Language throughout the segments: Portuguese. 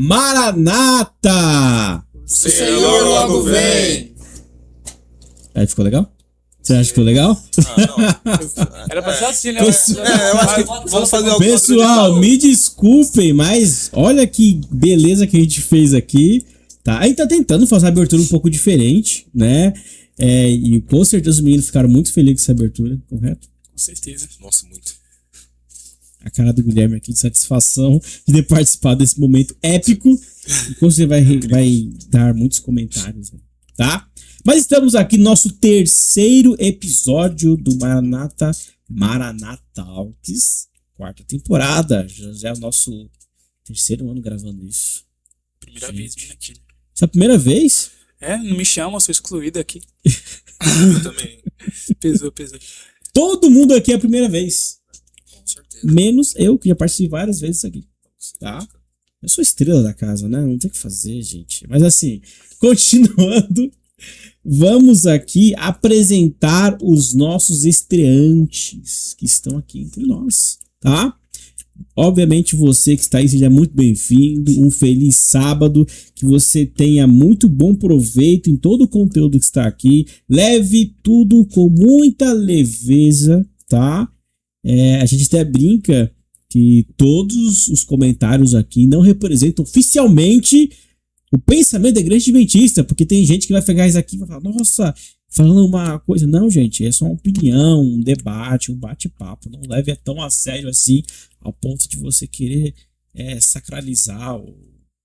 Maranata! O Senhor logo vem! Aí ficou legal? Você acha que ficou legal? Era pra ser assim, né? Eu acho que vamos fazer algo. Pessoal, me desculpem, mas olha que beleza que a gente fez aqui. Tá? A gente tá tentando fazer uma abertura um pouco diferente, né? E com certeza os meninos ficaram muito felizes com essa abertura, correto? Com certeza. Nossa, muito. A cara do Guilherme aqui de satisfação de ter participado desse momento épico. E com certeza vai dar muitos comentários, né? Tá? Mas estamos aqui no nosso terceiro episódio do Maranatalks, quarta temporada. Já é o nosso terceiro ano gravando isso. Primeira vez vindo aqui. Essa é a primeira vez? Não me chamam, sou excluído aqui. Eu também. Pesou. Todo mundo aqui é a primeira vez. Com certeza. Menos eu, que já participei várias vezes aqui. Tá? Eu sou estrela da casa, né? Não tem o que fazer, gente. Mas assim, continuando, vamos aqui apresentar os nossos estreantes que estão aqui entre nós, tá? Obviamente você que está aí, seja muito bem-vindo, um feliz sábado, que você tenha muito bom proveito em todo o conteúdo que está aqui, leve tudo com muita leveza, tá? A gente até brinca que todos os comentários aqui não representam oficialmente o pensamento da Igreja Adventista, porque tem gente que vai pegar isso aqui e vai falar, nossa, falando uma coisa. Não, gente, é só uma opinião, um debate, um bate-papo. Não leve tão a sério assim, ao ponto de você querer sacralizar ou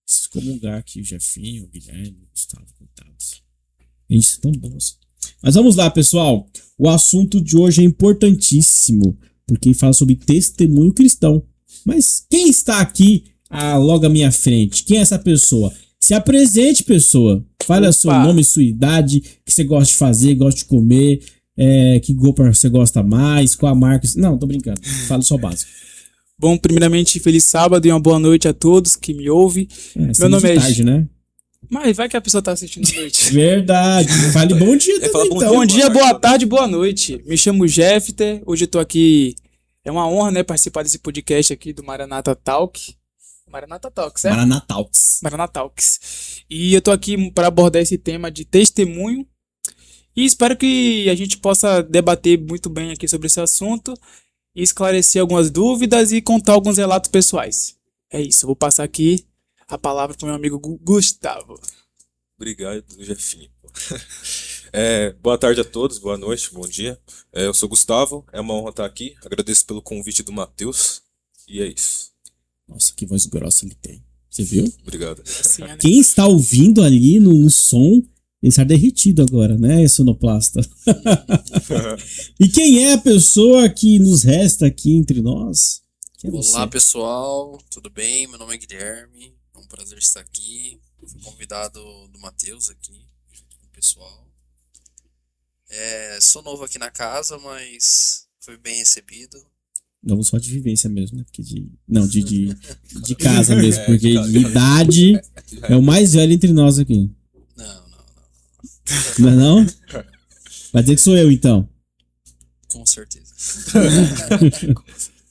se excomungar aqui o Jefinho, o Guilherme, o Gustavo, coitados. Gente, isso é tão bom assim. Mas vamos lá, pessoal. O assunto de hoje é importantíssimo, porque fala sobre testemunho cristão. Mas quem está aqui logo à minha frente? Quem é essa pessoa? Se apresente, pessoa. Fale o seu nome, sua idade, o que você gosta de fazer, gosta de comer, que roupa você gosta mais, qual a marca. Não, tô brincando. Fale só o básico. Bom, primeiramente, feliz sábado e uma boa noite a todos que me ouvem. Meu nome é... tarde, né? Mas vai que a pessoa tá assistindo à noite. Verdade. Fale bom dia também, então. Bom dia, boa tarde, boa noite. Me chamo Jeffter. Hoje eu tô aqui... É uma honra, né, participar desse podcast aqui do Maranata Talk. Maranata Talks, certo? Maranatalks. E eu tô aqui para abordar esse tema de testemunho. E espero que a gente possa debater muito bem aqui sobre esse assunto. E esclarecer algumas dúvidas e contar alguns relatos pessoais. É isso, eu vou passar aqui a palavra pro meu amigo Gustavo. Obrigado, Jefinho. Boa tarde a todos, boa noite, bom dia. Eu sou Gustavo, é uma honra estar aqui. Agradeço pelo convite do Matheus. E é isso. Nossa, que voz grossa ele tem. Você viu? Obrigado. Assim, né? Quem está ouvindo ali no som, ele está derretido agora, né, sonoplasta? E quem é a pessoa que nos resta aqui entre nós? Olá, pessoal, tudo bem? Meu nome é Guilherme, é um prazer estar aqui. Fui convidado do Matheus aqui, junto com o pessoal. Sou novo aqui na casa, mas fui bem recebido. Não só de vivência mesmo, né? Porque de casa mesmo, porque de idade é o mais velho entre nós aqui. Não. Não é não? Vai dizer que sou eu, então. Com certeza.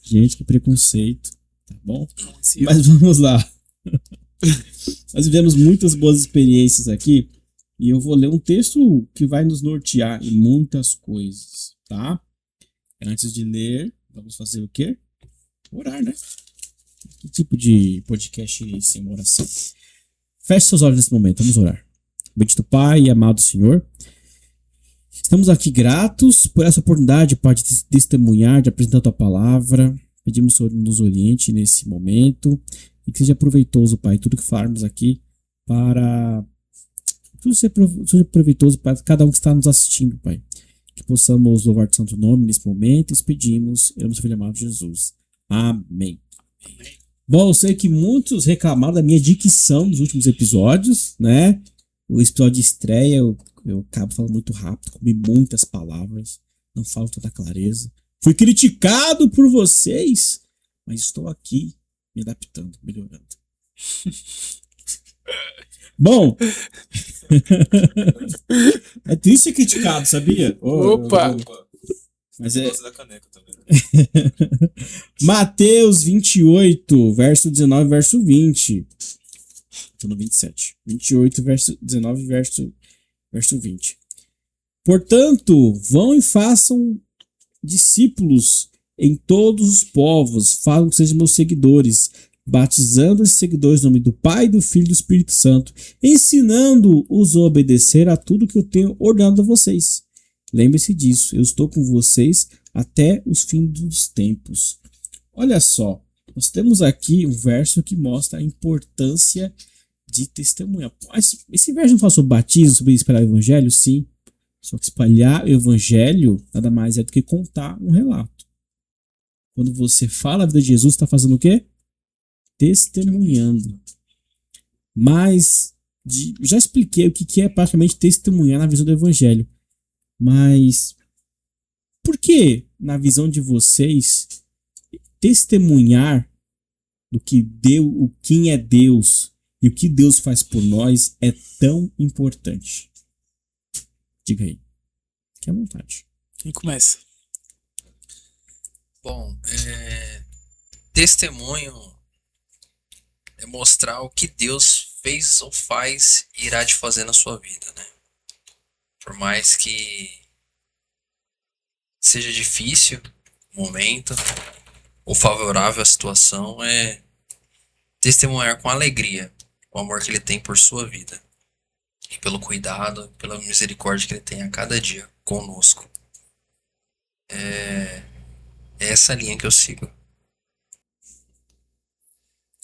Gente, que preconceito. Tá bom? Mas vamos lá. Nós vivemos muitas boas experiências aqui e eu vou ler um texto que vai nos nortear em muitas coisas, tá? Antes de ler, vamos fazer o quê? Orar, né? Que tipo de podcast sem oração? Feche seus olhos nesse momento, vamos orar. Bendito Pai e amado Senhor, estamos aqui gratos por essa oportunidade, Pai, de testemunhar, de apresentar a Tua palavra. Pedimos que o Senhor nos oriente nesse momento e que seja proveitoso, Pai, tudo que falarmos aqui para... Tudo seja proveitoso para cada um que está nos assistindo, Pai. Que possamos louvar o santo nome nesse momento e pedimos em nome do Filho amado Jesus. Amém. Bom, eu sei que muitos reclamaram da minha dicção nos últimos episódios, né? O episódio de estreia eu acabo falando muito rápido, comi muitas palavras, não falo toda a clareza. Fui criticado por vocês, mas estou aqui me adaptando, melhorando. Bom, é triste ser criticado, sabia? Opa! Mas é... da caneca também. Mateus 28, verso 19, verso 20. Tô no 27. 28, verso 19, verso 20. Portanto, vão e façam discípulos em todos os povos, façam que sejam meus seguidores, batizando esses seguidores no nome do Pai, do Filho e do Espírito Santo, ensinando-os a obedecer a tudo que eu tenho ordenado a vocês. Lembre-se disso, eu estou com vocês até os fins dos tempos. Olha só, nós temos aqui um verso que mostra a importância de testemunhar. Esse verso não fala sobre batismo, sobre espalhar o evangelho? Sim. Só que espalhar o evangelho nada mais é do que contar um relato. Quando você fala a vida de Jesus, está fazendo o quê? Testemunhando. Mas já expliquei o que é praticamente testemunhar na visão do evangelho. Mas por que, na visão de vocês, testemunhar do que Deus, quem é Deus e o que Deus faz por nós é tão importante? Diga aí. Fique à vontade. Quem começa? Bom, testemunho é mostrar o que Deus fez ou faz e irá te fazer na sua vida, né? Por mais que seja difícil o momento ou favorável a situação, é testemunhar com alegria o amor que ele tem por sua vida e pelo cuidado, pela misericórdia que ele tem a cada dia conosco. É essa linha que eu sigo.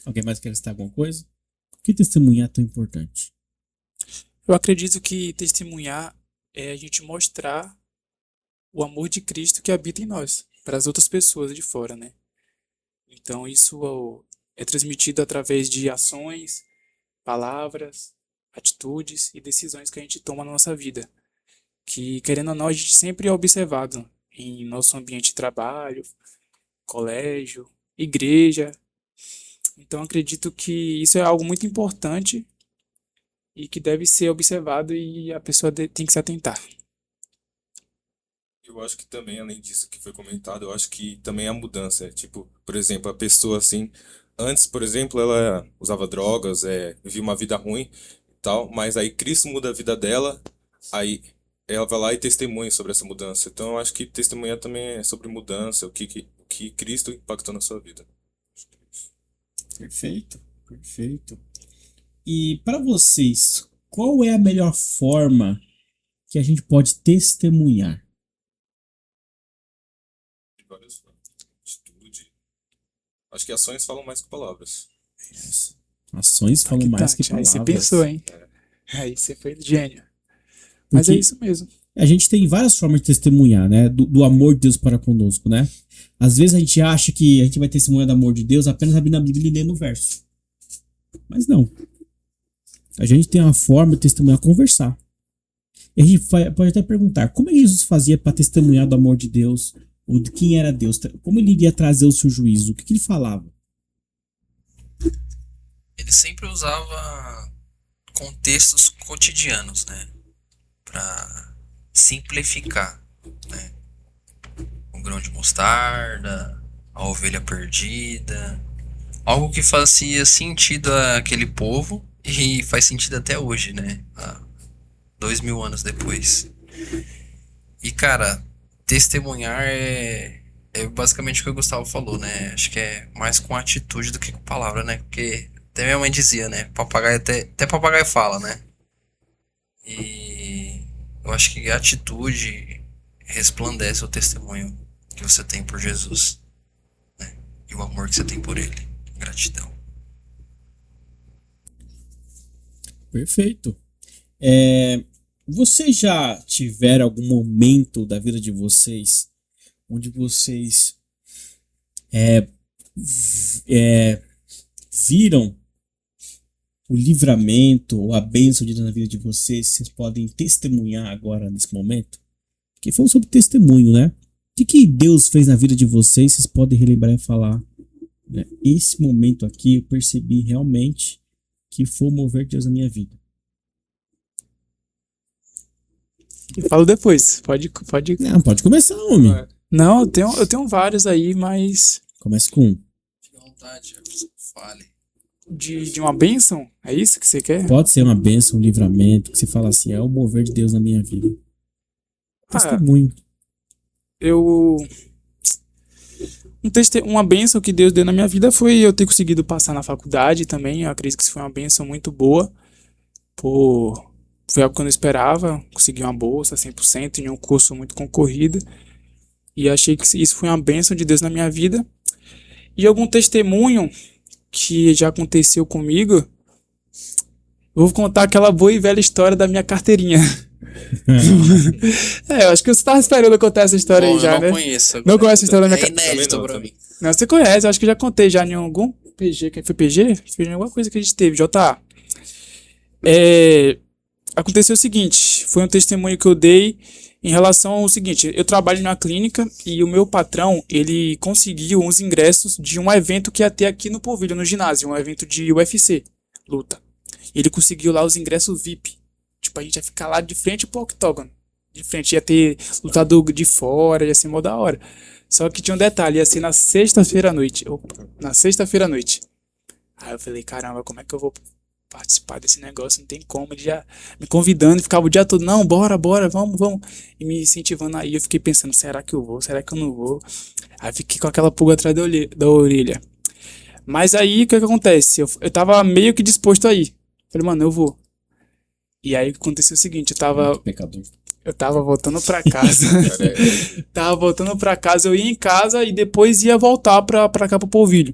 Alguém mais quer citar alguma coisa? Por que testemunhar é tão importante? Eu acredito que testemunhar é a gente mostrar o amor de Cristo que habita em nós, para as outras pessoas de fora, né? Então isso é transmitido através de ações, palavras, atitudes e decisões que a gente toma na nossa vida. Que, querendo ou não, a gente sempre é observado em nosso ambiente de trabalho, colégio, igreja. Então acredito que isso é algo muito importante e que deve ser observado e a pessoa tem que se atentar. Eu acho que também, além disso que foi comentado, eu acho que também a mudança. Tipo, por exemplo, a pessoa assim, antes, por exemplo, ela usava drogas, vivia uma vida ruim e tal, mas aí Cristo muda a vida dela, aí ela vai lá e testemunha sobre essa mudança. Então eu acho que testemunhar também é sobre mudança, o que Cristo impactou na sua vida. Perfeito, perfeito. E para vocês, qual é a melhor forma que a gente pode testemunhar? De várias formas. Atitude. Acho que ações falam mais que palavras. Ações falam mais que palavras. Aí você pensou, hein? Aí você foi gênio. Mas Porque é isso mesmo. a gente tem várias formas de testemunhar, né? Do amor de Deus para conosco, né? Às vezes a gente acha que a gente vai testemunhar do amor de Deus apenas abrindo a Bíblia e lendo o verso. Mas não. A gente tem uma forma de testemunhar, conversar. E a gente pode até perguntar, como é que Jesus fazia para testemunhar do amor de Deus? Ou de quem era Deus? Como ele iria trazer o seu juízo? O que ele falava? Ele sempre usava contextos cotidianos, né? Para simplificar, né? O grão de mostarda, a ovelha perdida, algo que fazia sentido àquele povo e faz sentido até hoje, né? 2000 anos depois. E cara, testemunhar é basicamente o que o Gustavo falou, né? Acho que é mais com atitude do que com palavra, né? Porque até minha mãe dizia, né? Papagaio até papagaio fala, né? E eu acho que a atitude resplandece o testemunho que você tem por Jesus, né? E o amor que você tem por ele. Gratidão. Perfeito. Vocês já tiveram algum momento da vida de vocês onde vocês viram o livramento ou a bênção de Deus na vida de vocês? Vocês podem testemunhar agora nesse momento? Porque falamos sobre testemunho, né? O que Deus fez na vida de vocês? Vocês podem relembrar e falar, né? Esse momento aqui eu percebi realmente que foi o mover de Deus na minha vida. Eu falo depois. Pode. Não, pode começar, homem. Não, eu tenho vários aí, mas. Comece com um. Fique à vontade, fale. de uma bênção? É isso que você quer? Pode ser uma bênção, um livramento, que você fala assim, é o mover de Deus na minha vida. Testemunho. Uma bênção que Deus deu na minha vida foi eu ter conseguido passar na faculdade também. Eu acredito que isso foi uma bênção muito boa. Foi algo que eu não esperava. Consegui uma bolsa 100% em um curso muito concorrido. E achei que isso foi uma bênção de Deus na minha vida. E algum testemunho que já aconteceu comigo, eu vou contar aquela boa e velha história da minha carteirinha. Eu acho que você tava esperando eu contar essa história aí já, né? Eu não conheço. Não conhece a história da minha carteirinha? É inédito pra mim. Não, você conhece, eu acho que eu já contei já em algum PG. Foi PG? Foi em alguma coisa que a gente teve, JA. Aconteceu o seguinte, foi um testemunho que eu dei em relação ao seguinte, eu trabalho numa clínica e o meu patrão, ele conseguiu uns ingressos de um evento que ia ter aqui no Polvilho, no ginásio, um evento de UFC, luta. Ele conseguiu lá os ingressos VIP. Tipo, a gente ia ficar lá de frente pro octógono. De frente, ia ter lutador de fora, ia ser mó da hora. Só que tinha um detalhe, ia ser na sexta-feira à noite. Na sexta-feira à noite. Aí eu falei, caramba, como é que eu vou participar desse negócio? Não tem como. Ele já me convidando, ficava o dia todo, não, bora, vamos. E me incentivando aí. Eu fiquei pensando, será que eu vou? Será que eu não vou? Aí fiquei com aquela pulga atrás da orelha. Mas aí, o que acontece? Eu tava meio que disposto a ir. Falei, mano, eu vou. E aí aconteceu o seguinte, eu tava voltando pra casa. Eu ia em casa e depois ia voltar pra cá pro Polvilho.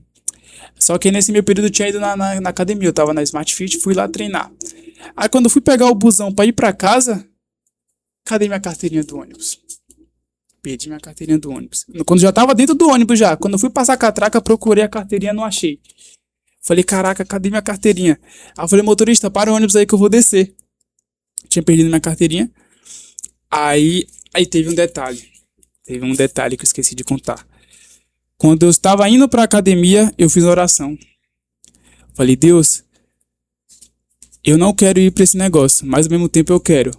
Só que nesse meu período eu tinha ido na academia, eu tava na Smart Fit, fui lá treinar. Aí quando eu fui pegar o busão pra ir pra casa, cadê minha carteirinha do ônibus? Perdi minha carteirinha do ônibus. Quando já tava dentro do ônibus já, quando eu fui passar a catraca, procurei a carteirinha, não achei. Falei, caraca, cadê minha carteirinha? Aí eu falei, motorista, para o ônibus aí que eu vou descer. Tinha perdido minha carteirinha. Aí teve um detalhe. Teve um detalhe que eu esqueci de contar. Quando eu estava indo pra academia, eu fiz uma oração. Falei, Deus, eu não quero ir pra esse negócio, mas ao mesmo tempo eu quero.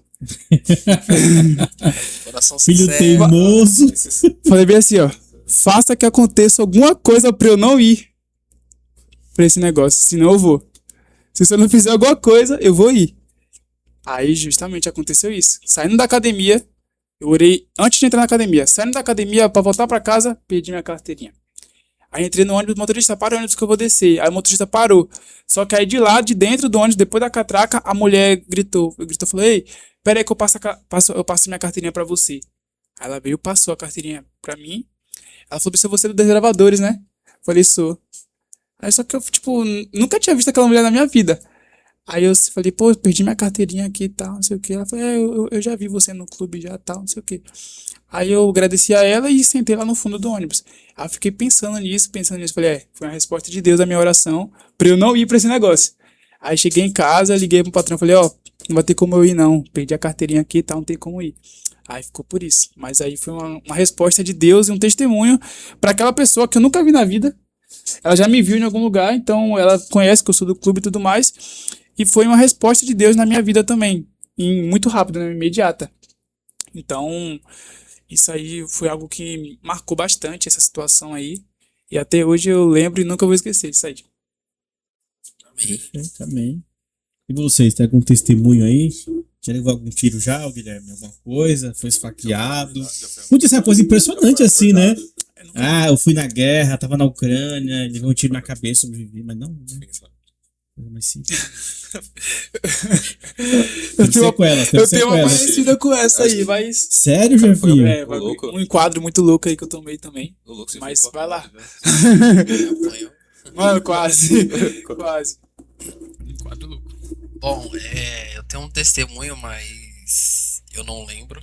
Coração Filho sincero. teimoso. Falei bem assim, ó. Faça que aconteça alguma coisa pra eu não ir pra esse negócio, senão eu vou. Se você não fizer alguma coisa, eu vou ir. Aí justamente aconteceu isso. Saindo da academia, eu orei antes de entrar na academia. Saindo da academia pra voltar pra casa, perdi minha carteirinha. Aí entrei no ônibus, motorista, para o ônibus que eu vou descer. Aí o motorista parou. Só que aí de lá, de dentro do ônibus, depois da catraca, a mulher gritou. Falou, ei, pera aí que eu passo minha carteirinha pra você. Aí ela veio, passou a carteirinha pra mim. Ela falou, se você é dos gravadores, né? Falei, sou. Aí só que eu, tipo, nunca tinha visto aquela mulher na minha vida. Aí eu falei, pô, eu perdi minha carteirinha aqui e tal, não sei o que. Ela falou, eu já vi você no clube já, tal, não sei o que. Aí eu agradeci a ela e sentei lá no fundo do ônibus. Aí eu fiquei pensando nisso. Falei, foi uma resposta de Deus à minha oração pra eu não ir pra esse negócio. Aí cheguei em casa, liguei pro patrão, falei, não vai ter como eu ir não. Perdi a carteirinha aqui e tal, não tem como ir. Aí ficou por isso. Mas aí foi uma resposta de Deus e um testemunho pra aquela pessoa que eu nunca vi na vida. Ela já me viu em algum lugar, então ela conhece que eu sou do clube e tudo mais. E foi uma resposta de Deus na minha vida também. Muito rápido, né? Imediata. Então, isso aí foi algo que me marcou bastante, essa situação aí. E até hoje eu lembro e nunca vou esquecer disso aí. Também. E vocês, tem algum testemunho aí? Já levou algum tiro já, Guilherme? Alguma coisa? Foi esfaqueado? Muito essa coisa impressionante assim, né? Eu fui na guerra, tava na Ucrânia, levei um tiro na cabeça, sobrevivi, mas não, né? Coisa mais simples. Eu tenho uma parecida com essa aí, mas... Sério, Jefinho? Um enquadro muito louco aí que eu tomei também. Mas vai lá. Mano, quase. Um enquadro louco. Bom, eu tenho um testemunho, mas eu não lembro,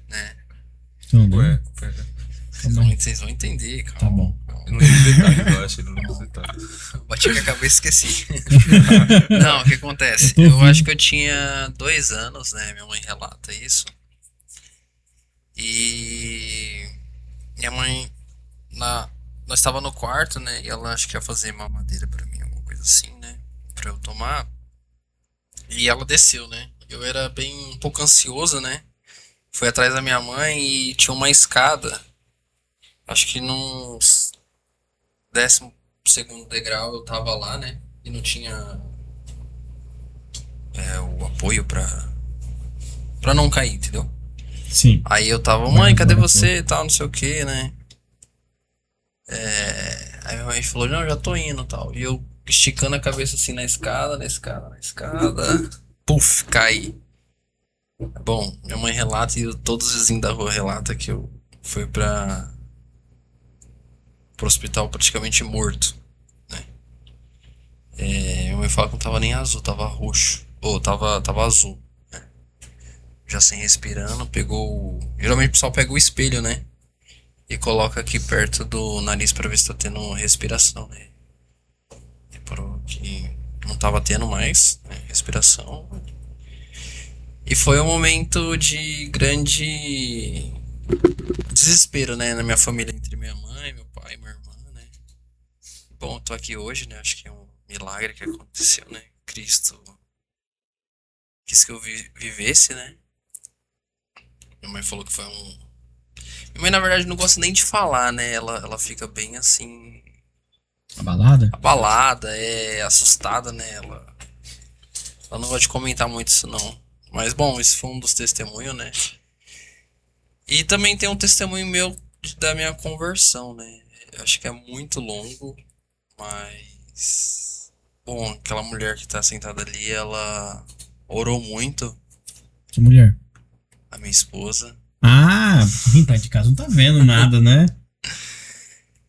né? Vocês vão entender, calma. Tá bom. Eu não lembro os detalhes, eu acho. Eu não lembro os detalhes. Bati com a cabeça e esqueci. Não, o que acontece? Eu acho que eu tinha 2 anos, né? Minha mãe relata isso. E minha mãe, nós estava no quarto, né? E ela acho que ia fazer mamadeira pra mim, alguma coisa assim, né? Pra eu tomar. E ela desceu, né? Eu era bem um pouco ansioso, né? Fui atrás da minha mãe e tinha uma escada. Acho que no 12º degrau eu tava lá, né? e não tinha o apoio pra não cair, entendeu? Sim. Aí eu tava, mãe, cadê você e tal, não sei o que, né? Aí minha mãe falou, não, já tô indo e tal. E eu esticando a cabeça assim na escada. Puf, caí. Bom, minha mãe relata e todos os vizinhos da rua relatam que eu fui pro hospital praticamente morto, né? Minha mãe fala que não tava nem azul, tava roxo. Ou tava azul, né? Já sem respirando, geralmente o pessoal pega o espelho, né? E coloca aqui perto do nariz pra ver se tá tendo respiração, né? Reparou que não tava tendo mais, né, respiração. E foi um momento de grande desespero, né, na minha família, entre minha mãe, meu pai e minha irmã, né. Bom, eu tô aqui hoje, né, acho que é um milagre que aconteceu, né. Cristo quis que eu vivesse, né. Minha mãe falou que foi Minha mãe, na verdade, não gosta nem de falar, né, ela fica bem assim... Abalada, assustada, né, ela não gosta de comentar muito isso, não. Mas, bom, esse foi um dos testemunhos, né? E também tem um testemunho meu da minha conversão, né? Eu acho que é muito longo, mas... Bom, aquela mulher que tá sentada ali, ela orou muito. Que mulher? A minha esposa. Ah, quem tá de casa não tá vendo nada, né?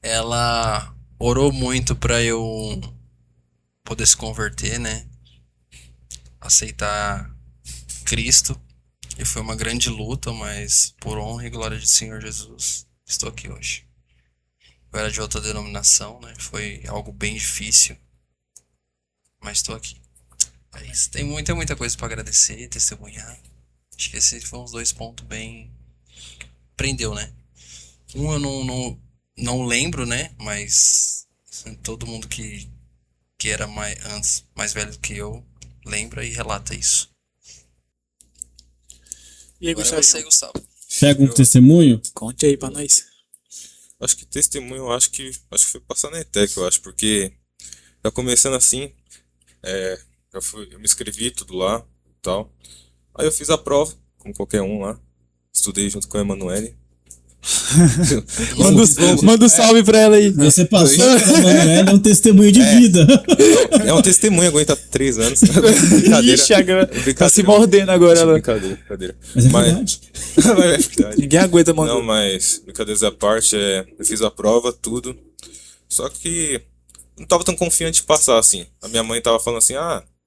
Ela orou muito pra eu poder se converter, né? Aceitar Cristo. E foi uma grande luta, mas por honra e glória de Senhor Jesus, estou aqui hoje. Eu era de outra denominação, né? Foi algo bem difícil, mas estou aqui. É isso. Tem muita coisa para agradecer, testemunhar. Acho que esses foram os 2 pontos bem... Prendeu, né? Um eu não lembro, né? Mas todo mundo que era mais velho do que eu lembra e relata isso. E aí, Agora é você, Gustavo. Pega um testemunho? Conte aí pra nós. Acho que testemunho, acho que foi passar na ETEC, eu acho, porque tá começando assim, eu me inscrevi tudo lá e tal. Aí eu fiz a prova, como qualquer um lá. Estudei junto com a Emanuele. Manda um salve pra ela aí. Você passou, é um testemunho de vida. É um testemunho, aguenta 3 anos. Brincadeira. Ixi, agora tá se mordendo agora, ela. Brincadeira. Mas é verdade. Mas é verdade. Ninguém aguenta, mano. Não, mas brincadeiras à parte, eu fiz a prova, tudo. Só que não tava tão confiante de passar, assim. A minha mãe tava falando assim,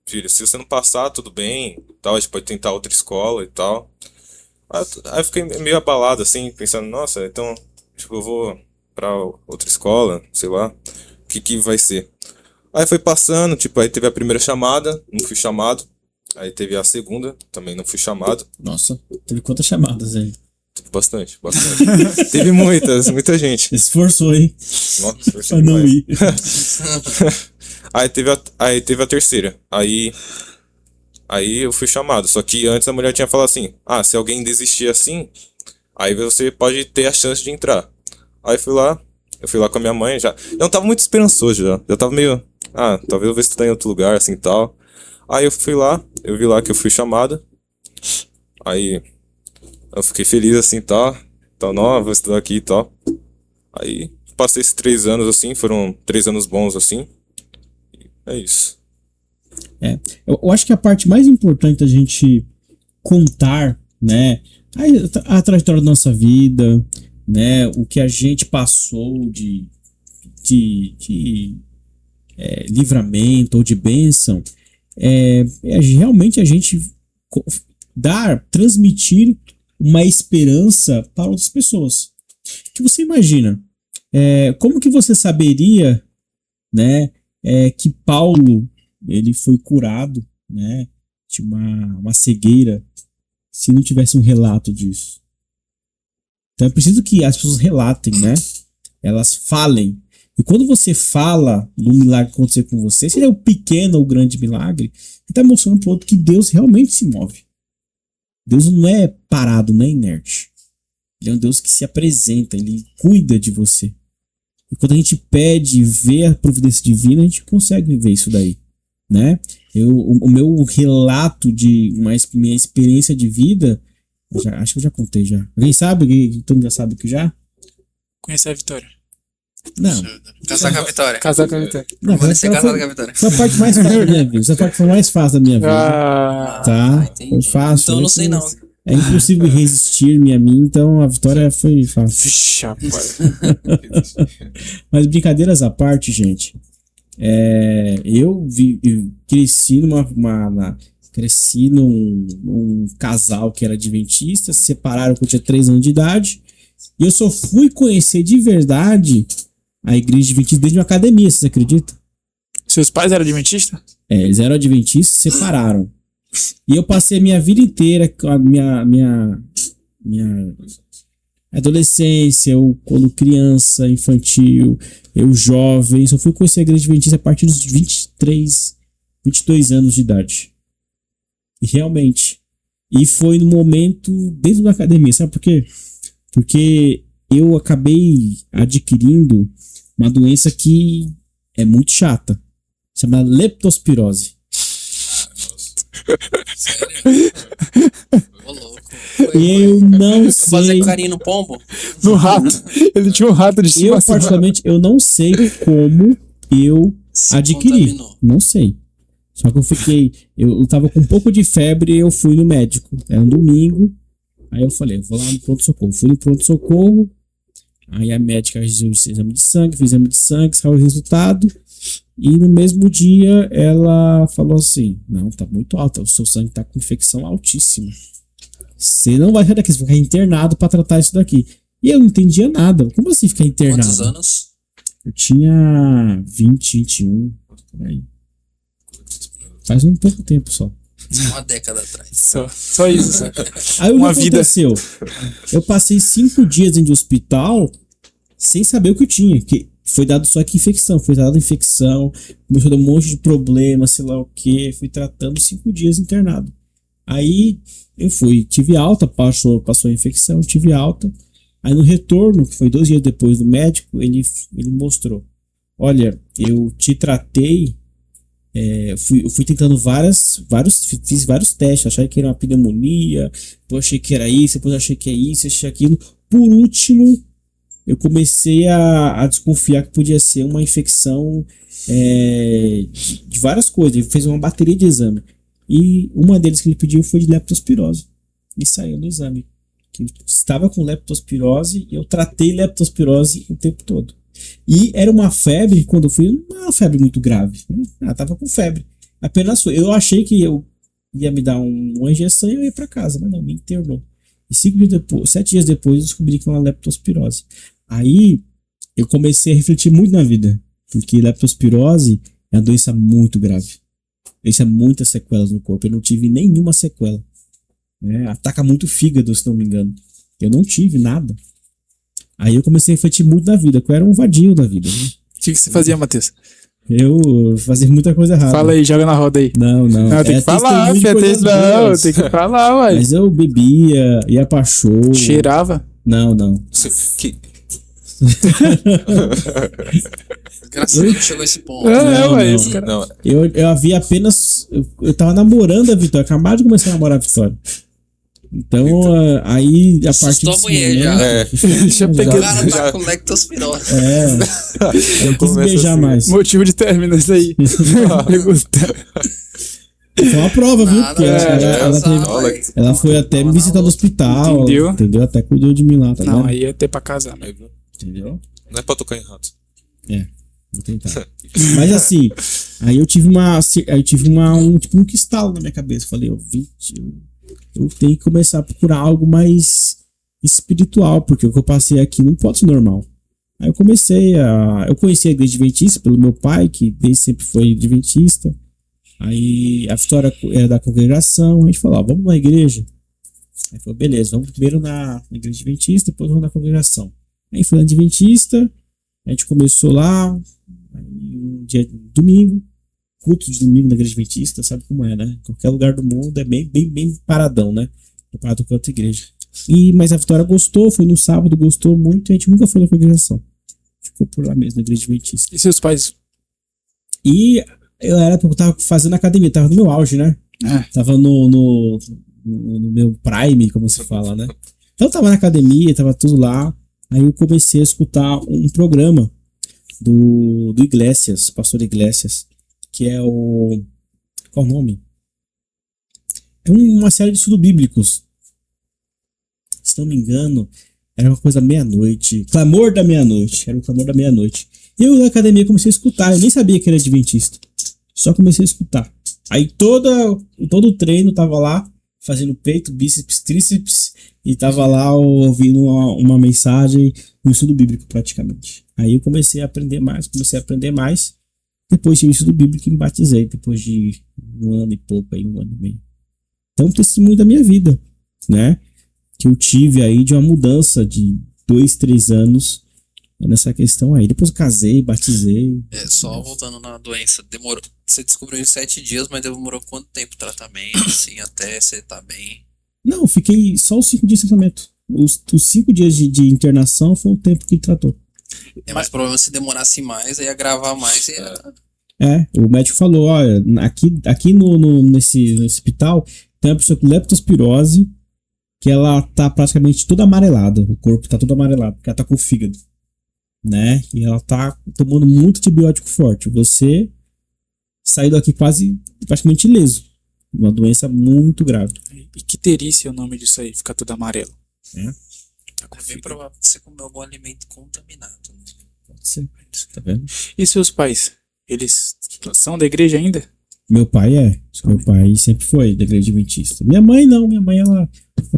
filho, se você não passar, tudo bem, tal, a gente pode tentar outra escola e tal. Aí eu fiquei meio abalado, assim, pensando, nossa, então, tipo, eu vou pra outra escola, sei lá, o que vai ser. Aí foi passando, tipo, aí teve a primeira chamada, não fui chamado. Aí teve a segunda, também não fui chamado. Nossa, teve quantas chamadas aí? Teve bastante. Teve muita gente. Esforçou, hein? Nossa, esforçou Pra não demais. ir. Aí teve a terceira. Aí eu fui chamado. Só que antes a mulher tinha falado assim: se alguém desistir assim, aí você pode ter a chance de entrar. Aí eu fui lá com a minha mãe já. Eu não tava muito esperançoso já. Já tava meio, talvez eu vou estudar em outro lugar, assim e tal. Aí eu fui lá, eu vi lá que eu fui chamado. Aí eu fiquei feliz assim e tal. Então, não, vou estudar aqui e tal. Aí passei esses 3 anos assim, foram 3 anos bons assim. É isso. Eu acho que a parte mais importante da gente contar, né, a trajetória da nossa vida, né, o que a gente passou de livramento ou de bênção, realmente a gente transmitir uma esperança para outras pessoas. Que você imagina, como que você saberia, né, que Paulo ele foi curado, né, de uma cegueira, se não tivesse um relato disso? Então é preciso que as pessoas relatem, né? Elas falem. E quando você fala do milagre que aconteceu com você, seja o pequeno ou o grande milagre, você está mostrando para o outro que Deus realmente se move. Deus não é parado, não é inerte. Ele é um Deus que se apresenta, ele cuida de você. E quando a gente pede e vê a providência divina, a gente consegue ver isso daí. né? O meu relato de minha experiência de vida, acho que eu já contei já. Alguém sabe? Todo mundo já sabe que já? Conhecer a Vitória. Não. Casar com a Vitória. Casar com a Vitória. Não, Ser casado com a Vitória. essa é a parte mais fácil da minha vida. Essa é a parte que foi mais fácil da minha vida. Tá? Foi entendi. fácil. Então eu não sei não. É impossível resistir-me a mim, então a Vitória foi fácil. Vixe, rapaz. Mas brincadeiras à parte, gente. Eu cresci cresci num casal que era adventista, se separaram quando eu tinha 3 anos de idade. E eu só fui conhecer de verdade a igreja adventista desde uma academia, vocês acreditam? Seus pais eram adventistas? Eles eram adventistas, se separaram. E eu passei a minha vida inteira, a minha adolescência, eu quando criança, infantil, eu jovem, só fui conhecer a igreja adventista a partir dos 22 anos de idade. E realmente. E foi no momento dentro da academia, sabe por quê? Porque eu acabei adquirindo uma doença que é muito chata, chamada leptospirose. Sério? Ô, louco. Eu não sei. Fazer carinho no pombo? No rato. Ele tinha um rato de Eu, estimação. particularmente, eu não sei como eu Se adquiri. contaminou. Não sei. Só que eu tava com um pouco de febre e eu fui no médico. Era um domingo. Aí eu falei, eu vou lá no pronto-socorro. Fui no pronto-socorro. Aí a médica fez exame de sangue, saiu o resultado. E no mesmo dia ela falou assim: não, tá muito alta, o seu sangue tá com infecção altíssima. Você não vai sair daqui, você vai ficar internado pra tratar isso daqui. E eu não entendia nada. Como assim ficar internado? Quantos anos? Eu tinha 20, 21. Por aí. Faz um pouco tempo só. Uma década atrás. Só isso. Só. Aí o Uma que vida. aconteceu? Eu passei 5 dias dentro do hospital sem saber o que eu tinha. Que foi dado só que infecção. Foi dada infecção, começou a dar um monte de problema, sei lá o que. Fui tratando 5 dias internado. Aí eu tive alta, passou a infecção, tive alta. Aí no retorno, que foi 2 dias depois do médico, ele mostrou: olha, eu te tratei. Eu fui tentando fiz vários testes, achei que era uma pneumonia, depois achei que era isso, depois achei que é isso, achei aquilo. Por último, eu comecei a desconfiar que podia ser uma infecção de várias coisas. Ele fez uma bateria de exame. E uma deles que ele pediu foi de leptospirose. E saiu no exame que eu estava com leptospirose e eu tratei leptospirose o tempo todo. E era uma febre, quando eu fui, não era uma febre muito grave. Ela tava com febre. Apenas foi. Eu achei que eu ia me dar uma injeção e eu ia pra casa, mas não, me internou. E 7 dias depois eu descobri que era uma leptospirose. Aí eu comecei a refletir muito na vida, porque leptospirose é uma doença muito grave. Deixa muitas sequelas no corpo. Eu não tive nenhuma sequela. Ataca muito o fígado, se não me engano. Eu não tive nada. Aí eu comecei a refletir muito na vida, que eu era um vadio da vida. Né? O que você fazia, Matheus? Eu fazia muita coisa errada. Fala aí, joga na roda aí. Não. Tem que falar, tem que falar, ué. Mas eu bebia, ia pra show. Cheirava? Não. Graças a Deus chegou esse ponto. Esse cara. Não, Eu havia apenas. Eu tava namorando a Vitória, acabava de começar a namorar a Vitória. Então, aí a partir Assustou a mulher já. Deixa eu O pegar. cara tá com lectospirose. Eu quis beijar assim. mais. Motivo de término, isso aí. Foi uma prova, viu? Nada, Porque ela foi até me visitar no hospital. Entendeu? Até cuidou de mim lá, tá Não, vendo? aí é até pra casar, né? Entendeu? não é pra tocar em rato. Vou tentar. Mas assim, aí eu tive um estalo na minha cabeça. Falei, eu tenho que começar a procurar algo mais espiritual, porque o que eu passei aqui não pode ser normal. Aí eu conheci a igreja adventista pelo meu pai, que desde sempre foi adventista. Aí a Vitória era da congregação, a gente falou, vamos na igreja. Aí falou, beleza, vamos primeiro na igreja adventista, depois vamos na congregação. Aí foi na adventista, a gente começou lá, aí um dia domingo, culto de domingo na igreja adventista, sabe como é, né? Qualquer lugar do mundo é bem paradão, né? Comparado com outra igreja. Mas a Vitória gostou, foi no sábado, gostou muito, e a gente nunca foi na congregação. Ficou por lá mesmo, na igreja adventista. E seus pais? E Eu tava fazendo academia, tava no meu auge, né? Tava no meu prime, como se fala, né? Então eu tava na academia, tava tudo lá. Aí eu comecei a escutar um programa do Iglesias, pastor Iglesias, que é o... Qual o nome? É uma série de estudos bíblicos. Se não me engano, era uma coisa meia-noite. Clamor da meia-noite. Era o clamor da meia-noite. E eu na academia comecei a escutar. Eu nem sabia que era adventista. Só comecei a escutar. Aí todo o treino tava lá, fazendo peito, bíceps, tríceps. E tava lá ouvindo uma mensagem, um estudo bíblico praticamente. Aí eu comecei a aprender mais. Depois de um estudo bíblico me batizei. Depois de um ano e pouco, aí, um ano e meio. Então, um testemunho da minha vida, né? Que eu tive aí de uma mudança de 2, 3 anos nessa questão aí. Depois eu casei, batizei. Só voltando na doença, demorou. Você descobriu em 7 dias, mas demorou quanto tempo o tratamento, assim, até você tá bem? Não, fiquei só os 5 dias de tratamento. Os 5 dias de internação foi o tempo que tratou. Mas provavelmente se demorasse mais, aí ia gravar mais, o médico falou, olha, aqui nesse hospital tem uma pessoa com leptospirose, que ela tá praticamente toda amarelada. O corpo tá todo amarelado, porque ela tá com o fígado, né? E ela tá tomando muito antibiótico forte. Você saiu daqui praticamente ileso. Uma doença muito grave. E que terícia é o nome disso aí, ficar tudo amarelo. Tá bem provável que você comeu algum alimento contaminado, né? Pode ser. Tá vendo? E seus pais? Eles são da igreja ainda? Meu pai Meu pai sempre foi da igreja adventista. Minha mãe não. Minha mãe, ela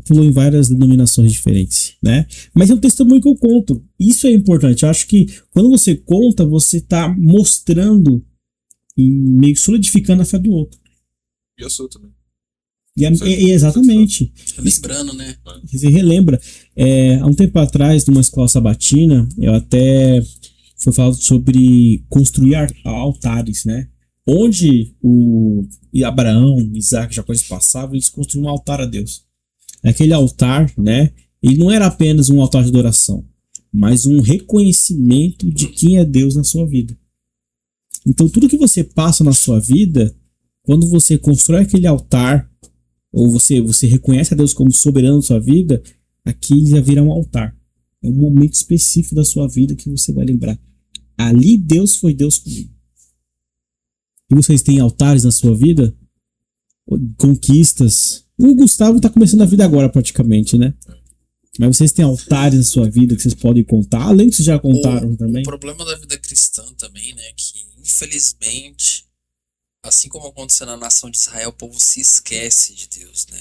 pulou em várias denominações diferentes, né? Mas é um testemunho que eu conto. Isso é importante. Eu acho que quando você conta, você tá mostrando e meio que solidificando a fé do outro. E eu sou também. Exatamente. Lembrando, né? Você relembra. Há um tempo atrás, numa escola sabatina, eu até foi falado sobre construir altares, né? Onde Abraão, Isaac, Jacó passavam, eles construíam um altar a Deus. Aquele altar, né? Ele não era apenas um altar de adoração, mas um reconhecimento de quem é Deus na sua vida. Então, tudo que você passa na sua vida, quando você constrói aquele altar, ou você reconhece a Deus como soberano da sua vida, aquilo já vira um altar. É um momento específico da sua vida que você vai lembrar. Ali Deus foi Deus comigo. E vocês têm altares na sua vida? Conquistas? O Gustavo tá começando a vida agora praticamente, né? Mas vocês têm altares na sua vida que vocês podem contar, além que vocês já contaram também? O problema da vida cristã também, né? Que infelizmente, assim como aconteceu na nação de Israel, o povo se esquece de Deus, né?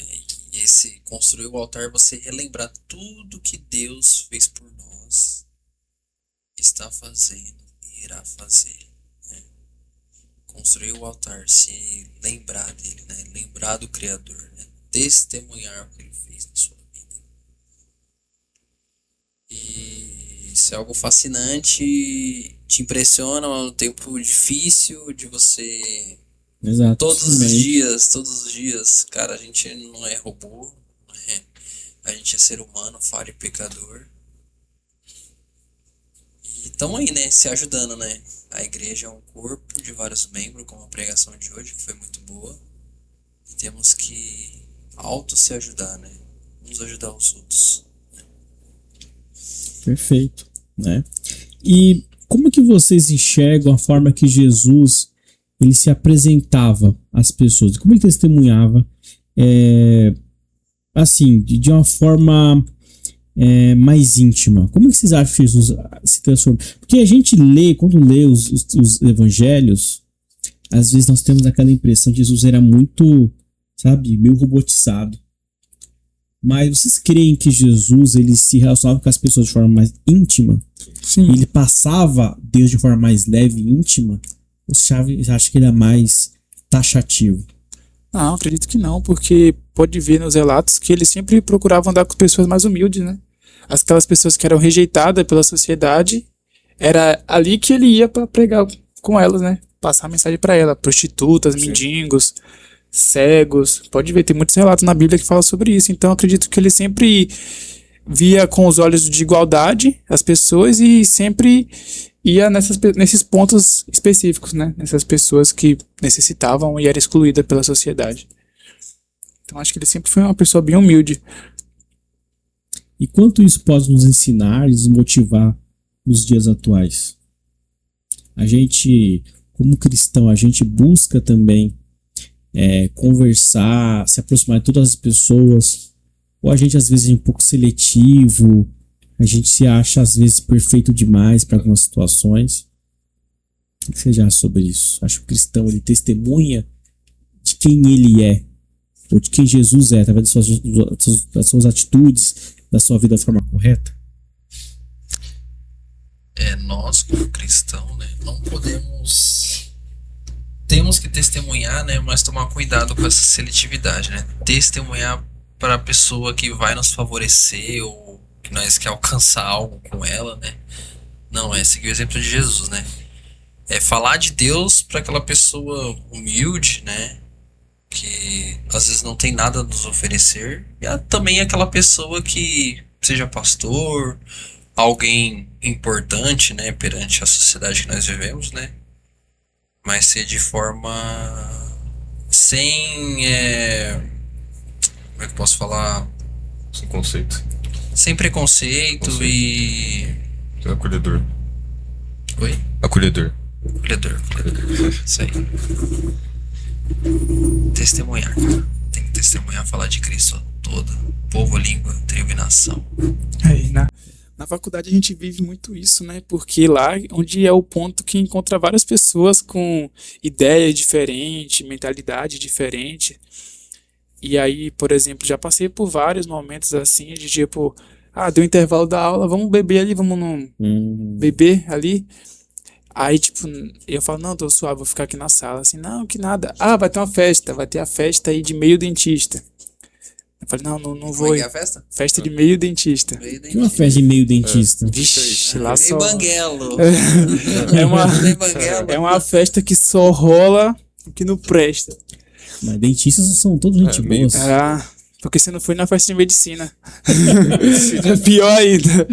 E esse construir o altar, você relembrar tudo que Deus fez por nós, está fazendo e irá fazer. Construir o altar, se lembrar dele, né? Lembrar do Criador, né? Testemunhar o que ele fez na sua vida. E isso é algo fascinante, te impressiona, é um tempo difícil de você... Exato. Todos os dias, cara, a gente não é robô, né? A gente é ser humano, falho e pecador. E estamos aí, né? Se ajudando, né? A igreja é um corpo de vários membros, como a pregação de hoje, que foi muito boa. E temos que se ajudar, né? Uns ajudar os outros. Né? Perfeito, né? E como que vocês enxergam a forma que Jesus ele se apresentava às pessoas? Como ele testemunhava? Assim, de uma forma... mais íntima. Como é que vocês acham que Jesus se transforma? Porque a gente quando lê os evangelhos, às vezes nós temos aquela impressão de Jesus era muito, sabe, meio robotizado. Mas vocês creem que Jesus ele se relacionava com as pessoas de forma mais íntima? Sim. Ele passava Deus de forma mais leve e íntima? Ou você acha que ele é mais taxativo? Não, acredito que não, porque pode ver nos relatos que ele sempre procurava andar com pessoas mais humildes, né? Aquelas pessoas que eram rejeitadas pela sociedade, era ali que ele ia para pregar com elas, né? Passar a mensagem para ela, prostitutas, mendigos, cegos. Pode ver, tem muitos relatos na Bíblia que falam sobre isso. Então acredito que ele sempre via com os olhos de igualdade as pessoas e sempre ia nesses pontos específicos, né? Nessas pessoas que necessitavam e era excluída pela sociedade. Então acho que ele sempre foi uma pessoa bem humilde. E quanto isso pode nos ensinar e nos motivar nos dias atuais? A gente, como cristão, a gente busca também conversar, se aproximar de todas as pessoas, ou a gente às vezes é um pouco seletivo, a gente se acha às vezes perfeito demais para algumas situações. O que você já acha sobre isso? Acho que o cristão ele testemunha de quem ele é, ou de quem Jesus é, através das suas atitudes, da sua vida de forma correta? Nós como cristão, né, não podemos, temos que testemunhar, né, mas tomar cuidado com essa seletividade, né, testemunhar para a pessoa que vai nos favorecer ou que nós quer alcançar algo com ela, né, não, seguir o exemplo de Jesus, né, falar de Deus para aquela pessoa humilde, né, que às vezes não tem nada a nos oferecer, e também aquela pessoa que seja pastor, alguém importante, né, perante a sociedade que nós vivemos, né, mas ser de forma sem, como é que eu posso falar? Sem conceito. Sem preconceito. E... Acolhedor. Oi? Acolhedor. Acolhedor. Isso aí. Testemunhar, cara. Tem que testemunhar, falar de Cristo toda. Povo, língua, tribo e nação. Aí, na faculdade a gente vive muito isso, né? Porque lá onde é o ponto que encontra várias pessoas com ideia diferente, mentalidade diferente. E aí, por exemplo, já passei por vários momentos assim, de tipo, deu intervalo da aula, vamos beber ali, vamos beber ali. Aí, tipo, eu falo, não, tô suave, vou ficar aqui na sala. Assim, não, que nada. Vai ter uma festa, vai ter a festa aí de meio dentista. Eu falei, não vou. É a festa? Festa de meio dentista. Que é uma festa de meio dentista? Vixe, lá Meio só... banguelo. É uma festa que só rola o que não presta. Mas dentistas são todos gente boa. Porque você não foi na festa de medicina. É pior ainda.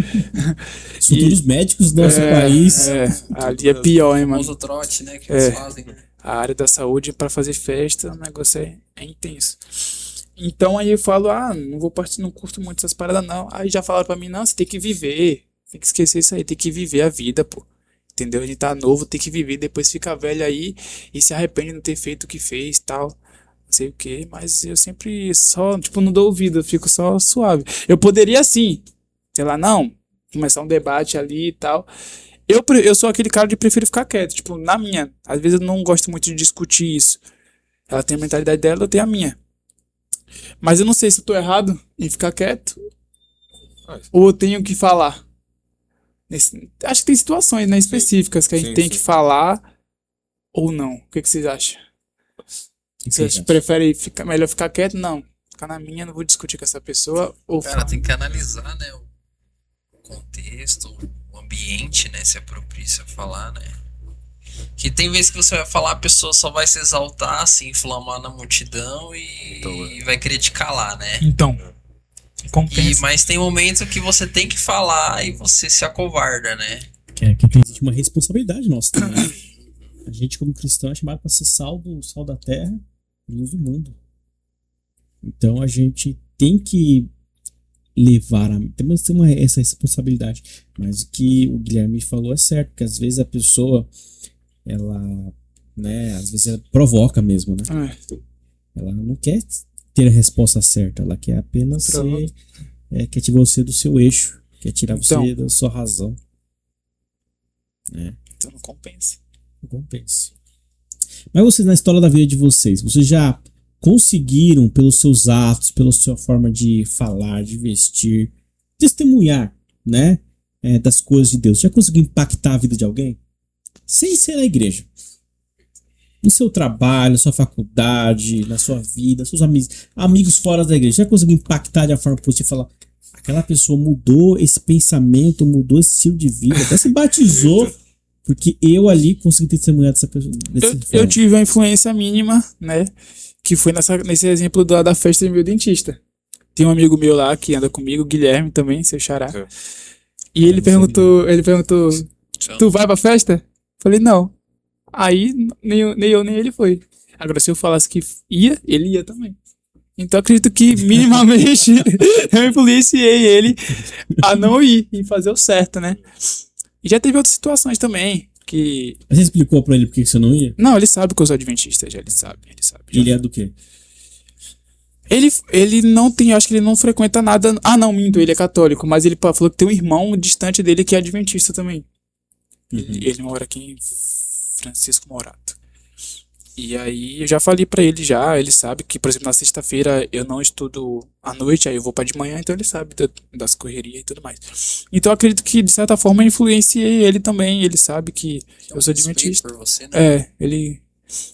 Os futuros médicos do nosso país. Ali é pior, hein, mano. O famoso trote, né, que eles fazem, né? A área da saúde, pra fazer festa, o negócio é intenso. Então aí eu falo, não vou partir, não curto muito essas paradas não. Aí já falaram pra mim, não, você tem que viver. Tem que esquecer isso aí, tem que viver a vida, pô. Entendeu? A gente tá novo, tem que viver, depois fica velho aí e se arrepende de não ter feito o que fez e tal. Não sei o que, mas eu sempre só, tipo, não dou ouvido, eu fico só suave. Eu poderia sim, sei lá, começar um debate ali e tal. Eu sou aquele cara de prefiro ficar quieto, tipo, na minha. Às vezes eu não gosto muito de discutir isso. Ela tem a mentalidade dela, eu tenho a minha. Mas eu não sei se eu tô errado em ficar quieto ou eu tenho que falar. Acho que tem situações, né, específicas que a gente tem que falar ou não. O que vocês acham? Vocês preferem melhor ficar quieto? Não. Ficar na minha, não vou discutir com essa pessoa. Ou cara, tem que analisar, né, o contexto, o ambiente, né, se é propício a falar, né. Que tem vezes que você vai falar, a pessoa só vai se exaltar, se inflamar na multidão e vai querer te calar, né? Então, compensa. Mas tem momentos que você tem que falar e você se acovarda, né? Que tem uma responsabilidade nossa também. A gente, como cristão, é chamado para ser sal da terra e luz do mundo. Então a gente tem que levar temos que ter essa responsabilidade. Mas o que o Guilherme falou é certo, porque às vezes a pessoa ela, né, às vezes ela provoca mesmo, né? Ela não quer ter a resposta certa, ela quer apenas quer tirar você do seu eixo, quer tirar você da sua razão. Então não compensa. Não compensa. Mas vocês, na história da vida de vocês já conseguiram, pelos seus atos, pela sua forma de falar, de vestir, testemunhar, né, das coisas de Deus, já conseguiu impactar a vida de alguém? Sem ser na igreja. No seu trabalho, na sua faculdade, na sua vida, seus amigos fora da igreja. Já conseguiu impactar de uma forma positiva e falar, aquela pessoa mudou esse pensamento, mudou esse estilo de vida, até se batizou, porque eu ali consegui testemunhar dessa pessoa. Eu tive uma influência mínima, né? Que foi nesse exemplo da festa do meu dentista. Tem um amigo meu lá que anda comigo, Guilherme também, seu xará. E ele perguntou, Tu vai pra festa? Falei, não. Aí, nem eu, nem ele foi. Agora, se eu falasse que ia, ele ia também. Então, acredito que, minimamente, eu influenciei ele a não ir e fazer o certo, né? E já teve outras situações também, que... Você explicou pra ele por que você não ia? Não, ele sabe que eu sou adventista, já ele sabe. Ele é do quê? Ele não tem, acho que ele não frequenta nada... Ah, não, minto, ele é católico, mas ele falou que tem um irmão distante dele que é adventista também. Ele mora aqui em Francisco Morato. E aí eu já falei pra ele já, ele sabe que, por exemplo, na sexta-feira eu não estudo à noite, aí eu vou pra de manhã, então ele sabe das correrias e tudo mais. Então eu acredito que, de certa forma, eu influenciei ele também, ele sabe que eu sou adventista. Por você, né? Ele...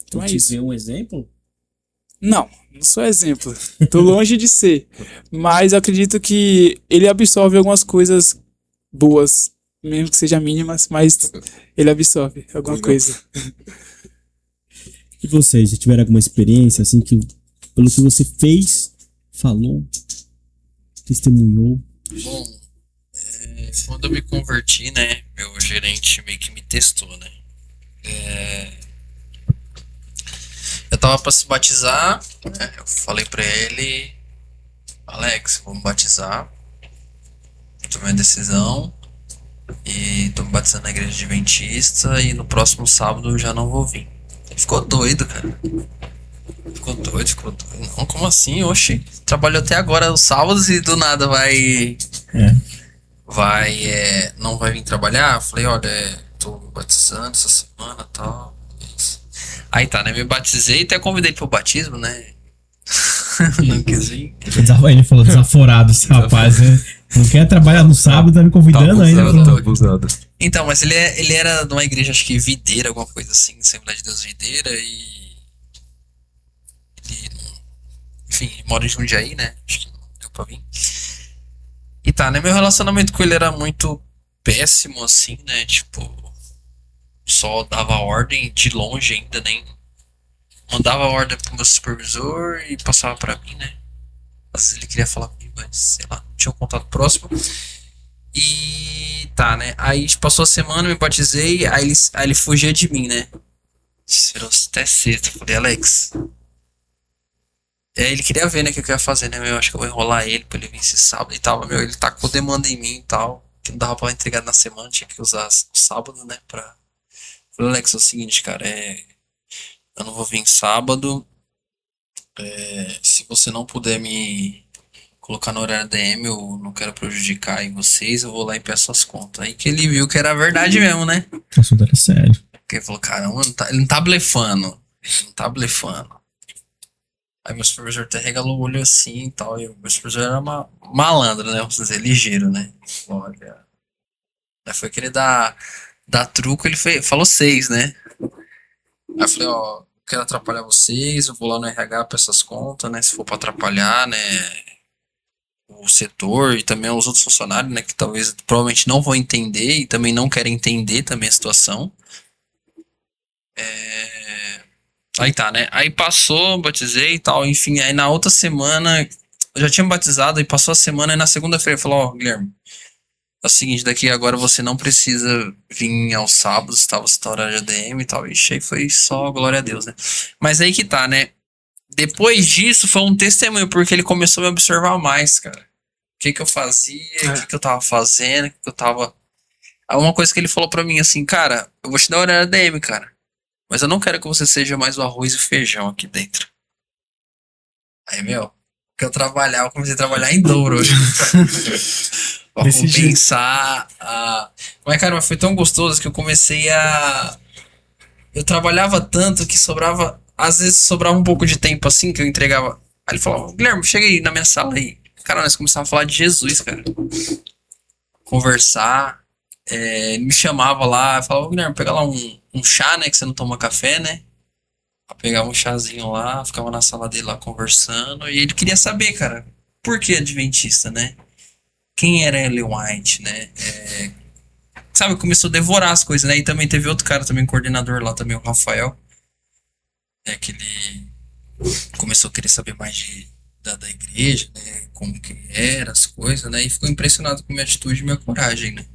Então é te isso. deu um exemplo? Não sou exemplo. Tô longe de ser. Mas eu acredito que ele absorve algumas coisas boas, mesmo que sejam mínimas, mas ele absorve alguma coisa. E vocês, já tiveram alguma experiência, assim, que pelo que você fez, falou, testemunhou? Bom, quando eu me converti, né, meu gerente meio que me testou, né. Eu tava pra se batizar, né, eu falei pra ele, Alex, vou me batizar, tomei a decisão e tô me batizando na igreja adventista e no próximo sábado eu já não vou vir. Ele ficou doido, cara. Ficou doido. Não, como assim? Oxi, trabalhou até agora os sábados e do nada vai... não vai vir trabalhar? Eu falei, olha, tô me batizando essa semana e tal. Aí tá, né? Me batizei e até convidei pro batismo, né? Não quis vir. Ele falou desaforado esse rapaz, né? Não quer trabalhar no sábado, tá me convidando ainda. Tá abusado. Então, mas ele era de uma igreja, acho que Videira, alguma coisa assim, Assembleia de Deus Videira, e ele, enfim, mora em Jundiaí, né? Acho que não deu pra vir. E tá, né? Meu relacionamento com ele era muito péssimo, assim, né? Tipo, só dava ordem de longe ainda, nem mandava ordem pro meu supervisor e passava pra mim, né? Às vezes ele queria falar comigo, mas sei lá, não tinha um contato próximo. E tá, né? Aí passou a semana, me batizei, aí ele fugia de mim, né? Esperou até sexta. Eu falei, Alex. Aí ele queria ver, né, o que eu ia fazer, né? Eu acho que eu vou enrolar ele pra ele vir esse sábado e tal. Ele tacou demanda em mim e tal. Que não dava pra entregar na semana, tinha que usar o sábado, né? Eu falei, Alex, é o seguinte, cara, eu não vou vir sábado. Se você não puder me colocar no horário DM, eu não quero prejudicar aí vocês, eu vou lá e peço as contas. Aí que ele viu que era verdade mesmo, né? O assunto era sério. Porque ele falou, caramba, ele não tá blefando. Aí meu supervisor até regalou o olho assim e tal. E o meu supervisor era malandro, né? Vamos dizer, ligeiro, né? Olha. Aí foi querer dar truco, ele falou 6, né? Aí eu falei, ó, quero atrapalhar vocês, eu vou lá no RH pra essas contas, né? Se for pra atrapalhar, né? O setor e também os outros funcionários, né? Que talvez, provavelmente não vão entender e também não querem entender também a situação. Aí tá, né? Aí passou, batizei e tal, enfim. Aí na outra semana, eu já tinha batizado e passou a semana. E na segunda-feira ele falou, ó, Guilherme, é o seguinte, daqui agora você não precisa vir aos sábados, tá? Você tá horário de ADM e tal. Ixi, aí foi só glória a Deus, né? Mas aí que tá, né? Depois disso foi um testemunho, porque ele começou a me observar mais, cara. O que eu fazia, o que eu tava fazendo, o que eu tava... Aí uma coisa que ele falou pra mim assim, cara, eu vou te dar horário ADM, cara. Mas eu não quero que você seja mais o arroz e feijão aqui dentro. Aí, que eu comecei a trabalhar em dobro hoje. Pra compensar Mas, cara, foi tão gostoso que eu comecei a... Eu trabalhava tanto que sobrava... Às vezes sobrava um pouco de tempo assim que eu entregava. Aí ele falava, Guilherme, chega aí na minha sala aí. Cara, nós começávamos a falar de Jesus, cara. Conversar. Ele me chamava lá, falava, Guilherme, pega lá um chá, né? Que você não toma café, né? Eu pegava um chazinho lá, ficava na sala dele lá conversando. E ele queria saber, cara, por que adventista, né? Quem era Ellen White, né? Sabe, começou a devorar as coisas, né? E também teve outro cara, também coordenador lá, também o Rafael. Que ele começou a querer saber mais da igreja, né? Como que era as coisas, né? E ficou impressionado com minha atitude e minha coragem, né?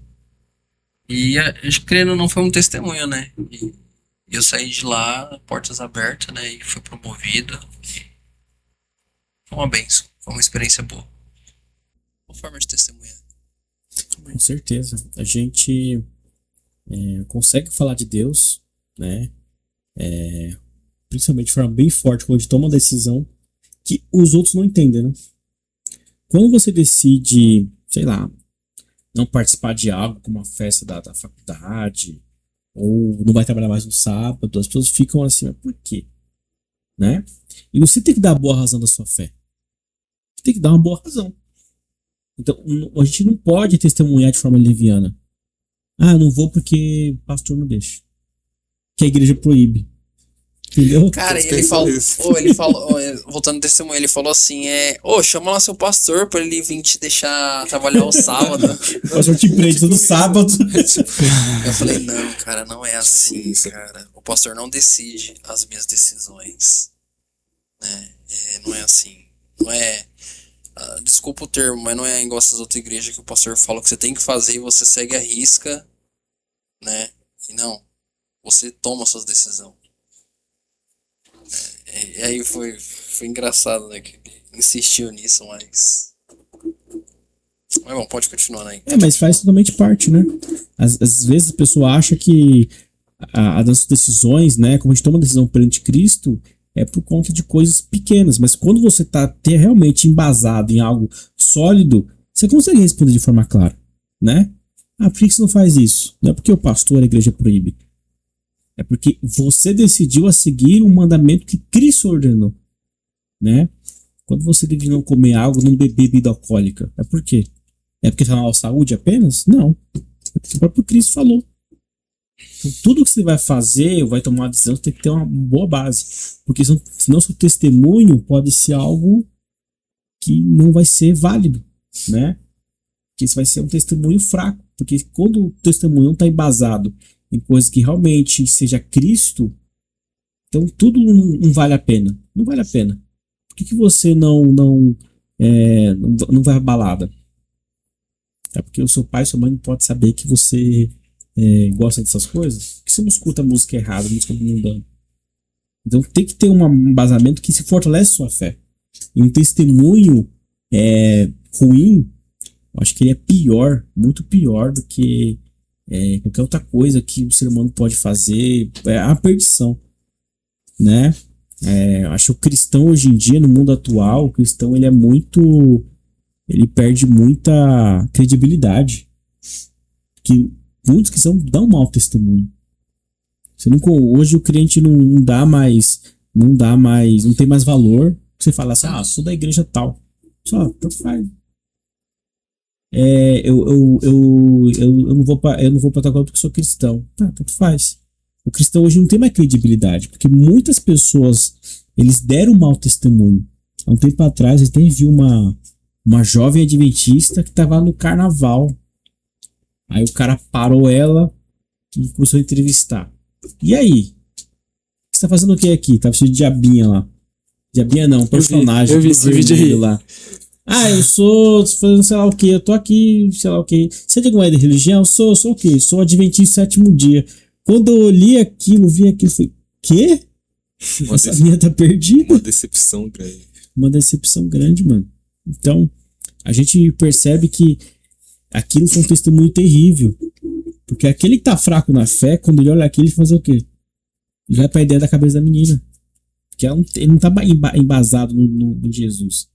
E acho que querendo ou não foi um testemunho, né? E eu saí de lá, portas abertas, né? E fui promovido. Foi uma bênção, foi uma experiência boa. Uma forma de testemunhar. Com certeza. A gente consegue falar de Deus, né? Principalmente de forma bem forte, quando a gente toma uma decisão que os outros não entendem, né? Quando você decide, sei lá, não participar de algo como uma festa da faculdade, ou não vai trabalhar mais no sábado, as pessoas ficam assim, mas por quê? Né? E você tem que dar a boa razão da sua fé. Você tem que dar uma boa razão. Então, a gente não pode testemunhar de forma leviana. Ah, não vou porque o pastor não deixa. Que a igreja proíbe. Entendeu? Cara, ele falou, voltando ao testemunho, ele falou assim, chama lá seu pastor pra ele vir te deixar trabalhar o sábado. O pastor te prende todo sábado. Eu falei, não, cara, não é assim, cara. O pastor não decide as minhas decisões, né? Não é assim. Não é, desculpa o termo, mas não é igual essas outras igrejas que o pastor fala que você tem que fazer e você segue a risca, né? E não, você toma suas decisões. E aí foi engraçado, né? Que ele insistiu nisso, mas bom, pode continuar aí. Mas faz totalmente parte, né? Às vezes a pessoa acha que as nossas decisões, né? Como a gente toma decisão perante Cristo, é por conta de coisas pequenas. Mas quando você tá realmente embasado em algo sólido, você consegue responder de forma clara, né? Ah, por que você não faz isso? Não é porque o pastor, a igreja proíbe. É porque você decidiu a seguir um mandamento que Cristo ordenou, né? Quando você decide não comer algo, não beber bebida alcoólica, é por quê? É porque está na saúde apenas? Não. É porque o próprio Cristo falou. Então, tudo que você vai fazer, ou vai tomar uma decisão, tem que ter uma boa base. Porque senão seu testemunho pode ser algo que não vai ser válido, né? Que isso vai ser um testemunho fraco. Porque quando o testemunho não está embasado em coisas que realmente seja Cristo, então tudo não vale a pena. Não vale a pena. Por que você não vai à balada? É porque o seu pai e sua mãe não podem saber que você gosta dessas coisas? Por que você não escuta música errada, música do mundano? Então tem que ter um embasamento que se fortalece sua fé. E um testemunho ruim, eu acho que ele é pior, muito pior do que qualquer outra coisa que o ser humano pode fazer. É a perdição, né? Acho que o cristão hoje em dia, no mundo atual, o cristão ele perde muita credibilidade. Que muitos cristãos dão mau testemunho. Hoje o crente não tem mais valor. Você fala assim, sou da igreja tal. Só, tanto faz. Eu não vou para tal porque sou cristão. Tá, tanto faz. O cristão hoje não tem mais credibilidade, porque muitas pessoas, eles deram um mau testemunho. Há um tempo atrás, a gente viu uma jovem adventista que estava no carnaval. Aí o cara parou ela e começou a entrevistar. E aí? Você tá fazendo o que aqui? Tá vestido de diabinha lá. Diabinha não, personagem. Eu vi esse vídeo aí. Lá. Eu sou fazendo sei lá o que, eu tô aqui, sei lá o que. Você é de alguma religião? Eu sou o quê? Sou adventista sétimo dia. Quando eu olhei aquilo, vi aquilo, falei, quê? Essa minha tá perdida. Uma decepção grande. Uma decepção grande, mano. Então, a gente percebe que aquilo foi um testemunho terrível. Porque aquele que tá fraco na fé, quando ele olha aquilo, ele faz o quê? Ele vai pra ideia da cabeça da menina. Porque ele não tá embasado no Jesus.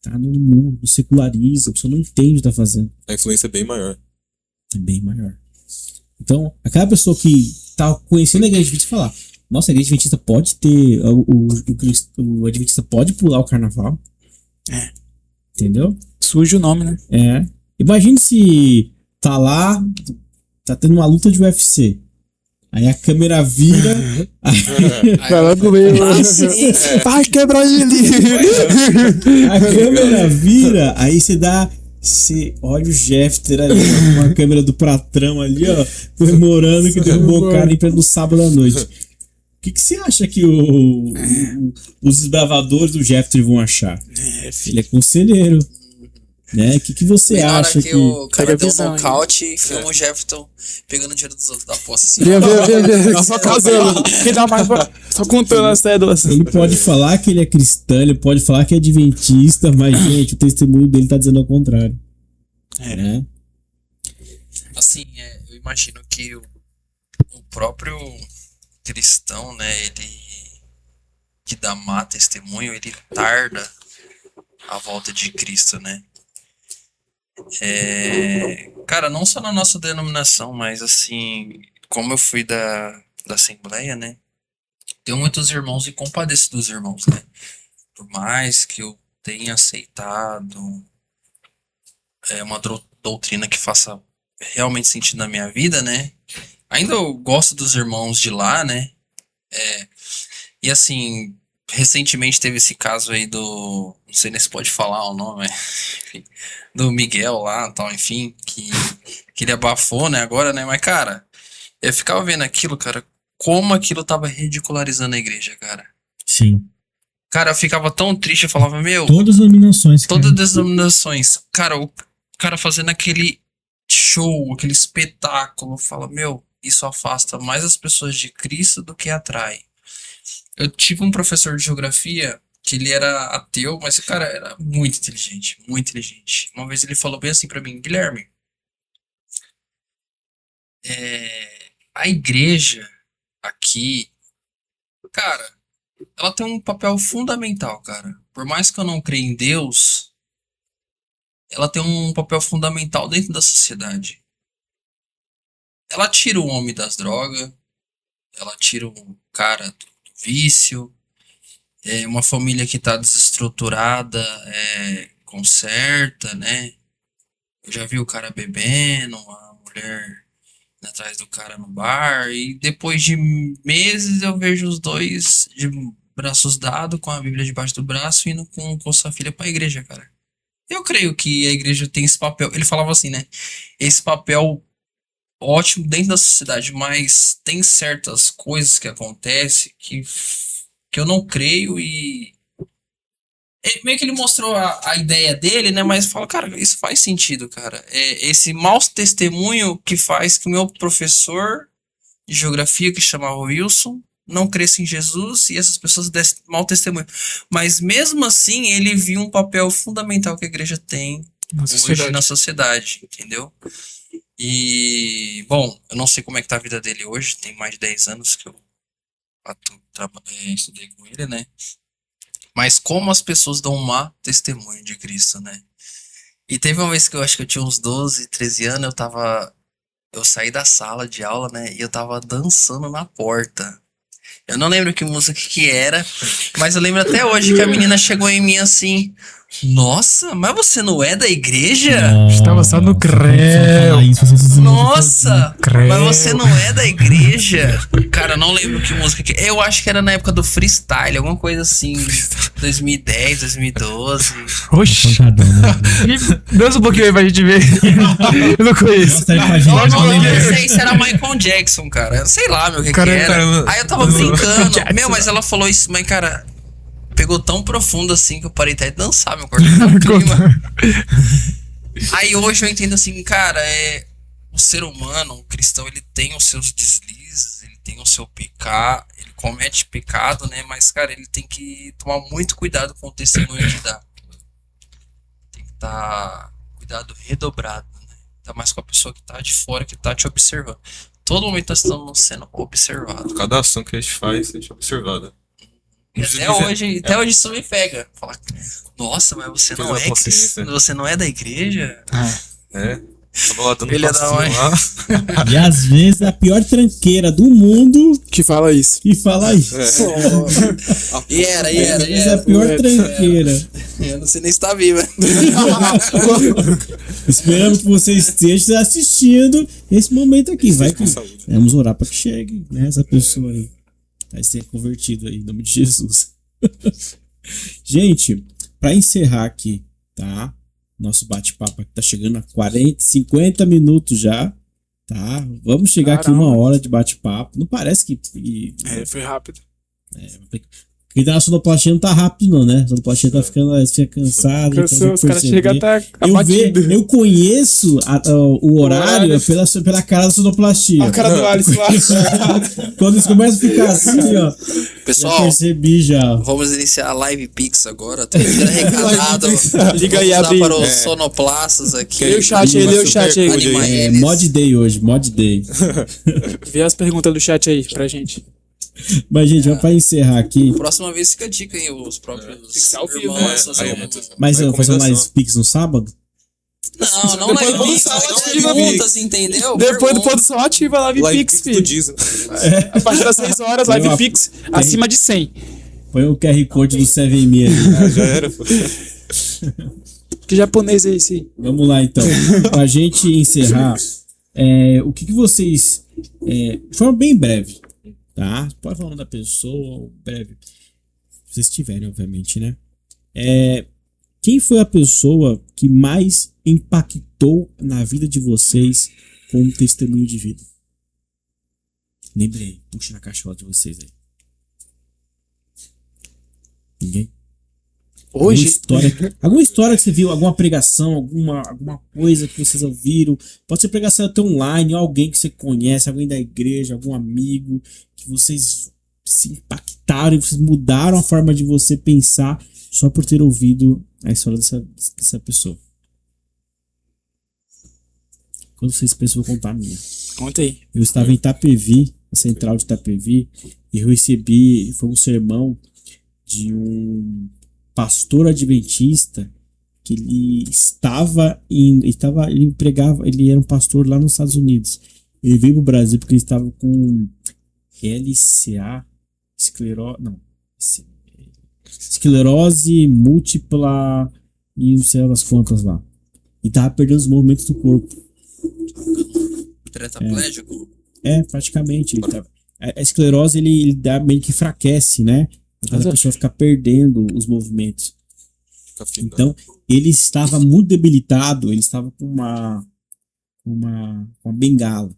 Tá no mundo, no secularismo, a pessoa não entende o que tá fazendo. A influência é bem maior. É bem maior. Então, aquela pessoa que tá conhecendo a igreja adventista falar, nossa, a igreja adventista pode ter, o adventista pode pular o carnaval. Entendeu? Surge o nome, né? Imagine se tá lá, tá tendo uma luta de UFC. Aí a câmera vira. Vai lá comer. Vai quebrar ele. A câmera vira, aí você olha o Jeffter ali, com a câmera do Pratrão ali, ó, comemorando que derrubou o cara em pleno sábado à noite. O que você acha que os desbravadores do Jeffter vão achar? Ele é conselheiro. Né? O que você Bem na hora acha que o cara Pega a deu um visão, nocaute e filma o Jefferson pegando o dinheiro dos outros da aposta, assim. Vê. Só casando. Quem dá mais só contando as cédulas. Ele pode falar que ele é cristão, ele pode falar que é adventista, mas, gente, o testemunho dele tá dizendo ao contrário. Né? Assim, eu imagino que o próprio cristão, né, ele que dá má testemunho, ele tarda a volta de Cristo, né? Cara, não só na nossa denominação, mas assim, como eu fui da Assembleia, né? Tenho muitos irmãos e compadeço dos irmãos, né? Por mais que eu tenha aceitado uma doutrina que faça realmente sentido na minha vida, né? Ainda eu gosto dos irmãos de lá, né? E assim, recentemente teve esse caso aí do... Não sei nem se pode falar o nome, enfim, do Miguel lá, tal, enfim, que ele abafou, né, agora, né? Mas, cara, eu ficava vendo aquilo, cara, como aquilo tava ridicularizando a igreja, cara. Sim. Cara, eu ficava tão triste, eu falava, meu... Todas as denominações. Todas as denominações. Cara, o cara fazendo aquele show, aquele espetáculo, fala, meu, isso afasta mais as pessoas de Cristo do que atrai. Eu tive um professor de geografia que ele era ateu, mas o cara era muito inteligente, muito inteligente. Uma vez ele falou bem assim pra mim, Guilherme, a igreja aqui, cara, ela tem um papel fundamental, cara. Por mais que eu não creia em Deus, ela tem um papel fundamental dentro da sociedade. Ela tira o homem das drogas, ela tira o cara do vício, uma família que tá desestruturada, conserta, né? Eu já vi o cara bebendo, a mulher atrás do cara no bar, e depois de meses eu vejo os dois de braços dados, com a Bíblia debaixo do braço, indo com sua filha pra igreja, cara. Eu creio que a igreja tem esse papel, ele falava assim, né? Esse papel ótimo dentro da sociedade, mas tem certas coisas que acontecem que eu não creio e... meio que ele mostrou a ideia dele, né? Mas fala, cara, isso faz sentido, cara. Esse mau testemunho que faz que o meu professor de geografia, que chamava Wilson, não cresça em Jesus e essas pessoas dessem mau testemunho. Mas mesmo assim, ele viu um papel fundamental que a igreja tem hoje na sociedade, entendeu? E, bom, eu não sei como é que tá a vida dele hoje, tem mais de 10 anos que eu estudei com ele, né? Mas como as pessoas dão um má testemunho de Cristo, né? E teve uma vez que eu acho que eu tinha uns 12, 13 anos, eu saí da sala de aula, né? E eu tava dançando na porta. Eu não lembro que música que era, mas eu lembro até hoje que a menina chegou em mim assim... Nossa, mas você não é da igreja? Estava só no creu. Nossa, mas você não é da igreja? Cara, eu não lembro que música que... Eu acho que era na época do freestyle, alguma coisa assim. 2010, 2012. Oxi. Dança um pouquinho aí pra gente ver. Eu não conheço. Eu não sei se era Michael Jackson, cara. Sei lá, meu, o que era. Aí eu tava brincando. Meu, mas ela falou isso, mas, cara... Pegou tão profundo assim que eu parei até de dançar, meu corpo no clima. Aí hoje eu entendo assim, cara, o ser humano, o cristão, ele tem os seus deslizes, ele tem o seu pecar, ele comete pecado, né? Mas, cara, ele tem que tomar muito cuidado com o testemunho que dá. Tem que estar cuidado redobrado, né? Ainda mais com a pessoa que tá de fora, que tá te observando. Todo momento nós estamos sendo observados. Cada ação que a gente faz, a gente é observada. E até hoje isso me pega. Fala, nossa, mas você não é cristão, você não é da igreja? Tava lá dando Ele passinho lá. E às vezes a pior tranqueira do mundo Que fala isso. que fala isso. E era. Às vezes é a pior tranqueira. Eu não sei nem se tá viva. Esperamos que você esteja assistindo esse momento aqui. Vai que vamos orar para que chegue, né, essa pessoa aí. Vai ser convertido aí, em nome de Jesus. Gente, para encerrar aqui, tá? Nosso bate-papo aqui tá chegando a 50 minutos já, tá? Vamos chegar aqui 1 hora de bate-papo. Não parece que... Foi rápido. Quem tá na sonoplastia não tá rápido, não, né? A sonoplastia tá ficando, fica cansado. Os caras chegam a tá abatido. Eu conheço o horário pela cara da sonoplastia. A cara do Alisson lá. Quando eles começam a ficar assim, ó. Pessoal, já percebi já. vamos iniciar a Live Pix agora. Tô enviando recado. Liga aí, Vamos abre. para os sonoplastas aqui. Lê o chat aí. Anima É eles. Mod Day hoje, Mod Day. Vê as perguntas do chat aí pra gente. Mas, gente, pra encerrar aqui. Próxima vez fica a dica, hein? Os próprios que ser ao vivo, irmãos. né? Mas eu vou fazer recomendação. mais Pix no sábado? Não Depois Live do Pix, sábado, mas ativa perguntas, entendeu? Depois do Perguntas. produção ativa, Live Live Pix, Pix do filho. Diesel. A partir das 6 horas, Tem Live uma- Pix acima de 100. Põe o QR Code do 7Me ali. Já era, pô. Que japonês é esse? Vamos lá, então. Pra gente encerrar, o que vocês... de forma bem breve, tá? Pode falar o nome da pessoa, breve. Se vocês tiverem, obviamente, né? Quem foi a pessoa que mais impactou na vida de vocês com um testemunho de vida? Lembrei, puxa na caixola de vocês aí. Ninguém? Hoje, Alguma história que você viu, alguma pregação, alguma coisa que vocês ouviram. Pode ser pregação até online, ou alguém que você conhece, alguém da igreja, algum amigo, que vocês se impactaram e vocês mudaram a forma de você pensar só por ter ouvido a história dessa pessoa. Quando vocês pensam, eu vou contar a minha. conta aí. Eu estava em Itapevi, na central de Itapevi, e eu recebi, foi um sermão de um pastor adventista que ele era um pastor lá nos Estados Unidos. Ele veio pro Brasil porque ele estava com LCA, esclerose múltipla e não sei as contas lá. E tava perdendo os movimentos do corpo. Tetraplégico? Praticamente. A esclerose, ele dá meio que enfraquece, né? Faz a pessoa ficar perdendo os movimentos. Então, ele estava muito debilitado, ele estava com uma bengala.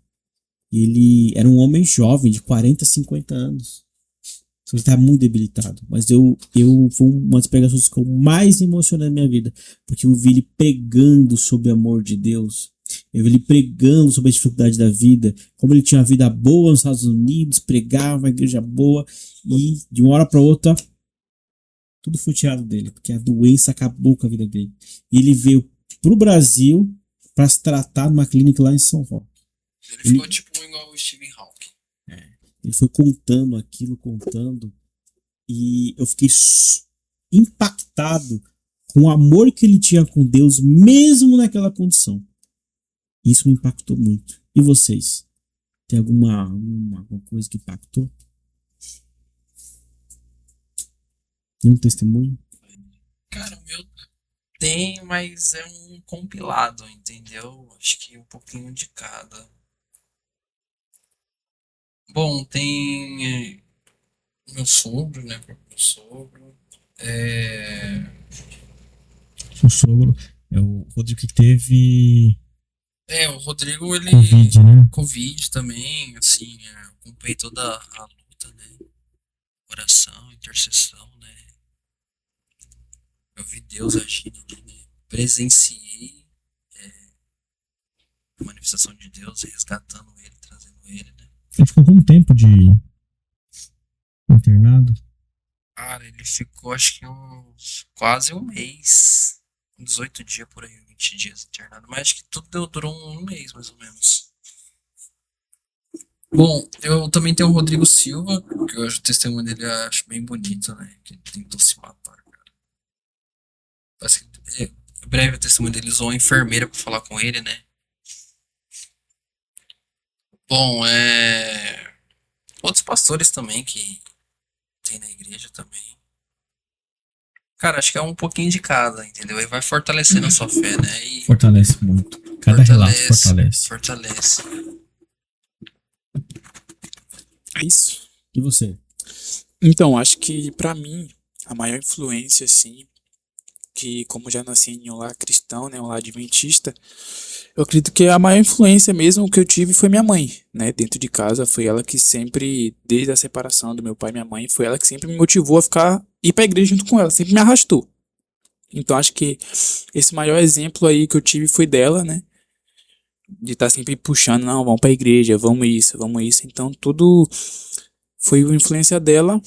Ele era um homem jovem, de 40, 50 anos. Ele estava muito debilitado. Mas foi uma das pregações que eu mais emocionei na minha vida. Porque eu vi ele pregando sobre o amor de Deus. Eu vi ele pregando sobre a dificuldade da vida. Como ele tinha uma vida boa nos Estados Unidos, pregava uma igreja boa. E de uma hora para outra, tudo foi tirado dele. Porque a doença acabou com a vida dele. E ele veio pro Brasil para se tratar numa clínica lá em São Paulo. Ele ficou tipo igual o Stephen Hawking. Ele foi contando aquilo, e eu fiquei impactado com o amor que ele tinha com Deus, mesmo naquela condição. Isso me impactou muito. E vocês? Tem alguma coisa que impactou? Tem um testemunho? Cara, o meu tem, mas é um compilado, entendeu? Acho que um pouquinho de cada. Bom, tem meu sogro, né? Meu sogro. O sogro é o Rodrigo que teve O Rodrigo, ele. Covid, né? Covid também, assim, acompanhei toda a luta, né? Oração, intercessão, né? Eu vi Deus agindo, né? Presenciei a manifestação de Deus, resgatando ele, trazendo ele, né? Ele ficou com um tempo de internado. Cara, ele ficou acho que quase um mês, 18 dias por aí, 20 dias internado, mas acho que tudo durou um mês mais ou menos. Bom, eu também tenho o Rodrigo Silva, que eu acho o testemunho dele, eu acho bem bonito, né? Que ele tentou se matar, cara. Parece que, em breve o testemunho dele usou uma enfermeira pra falar com ele, né? Bom, outros pastores também que tem na igreja também. Cara, acho que é um pouquinho de cada, entendeu? Aí vai fortalecendo a sua fé, né? E Fortalece muito. Cada relato fortalece. Fortalece. É isso. E você? Então, acho que pra mim, a maior influência, assim, que como já nasci em um lar cristão, né, um lar adventista, eu acredito que a maior influência mesmo que eu tive foi minha mãe, né, dentro de casa. Foi ela que sempre, desde a separação do meu pai e minha mãe, foi ela que sempre me motivou a ir pra igreja junto com ela, sempre me arrastou. Então acho que esse maior exemplo aí que eu tive foi dela, né, de estar sempre puxando, não, vamos pra igreja, vamos isso, vamos isso. Então tudo foi uma influência dela.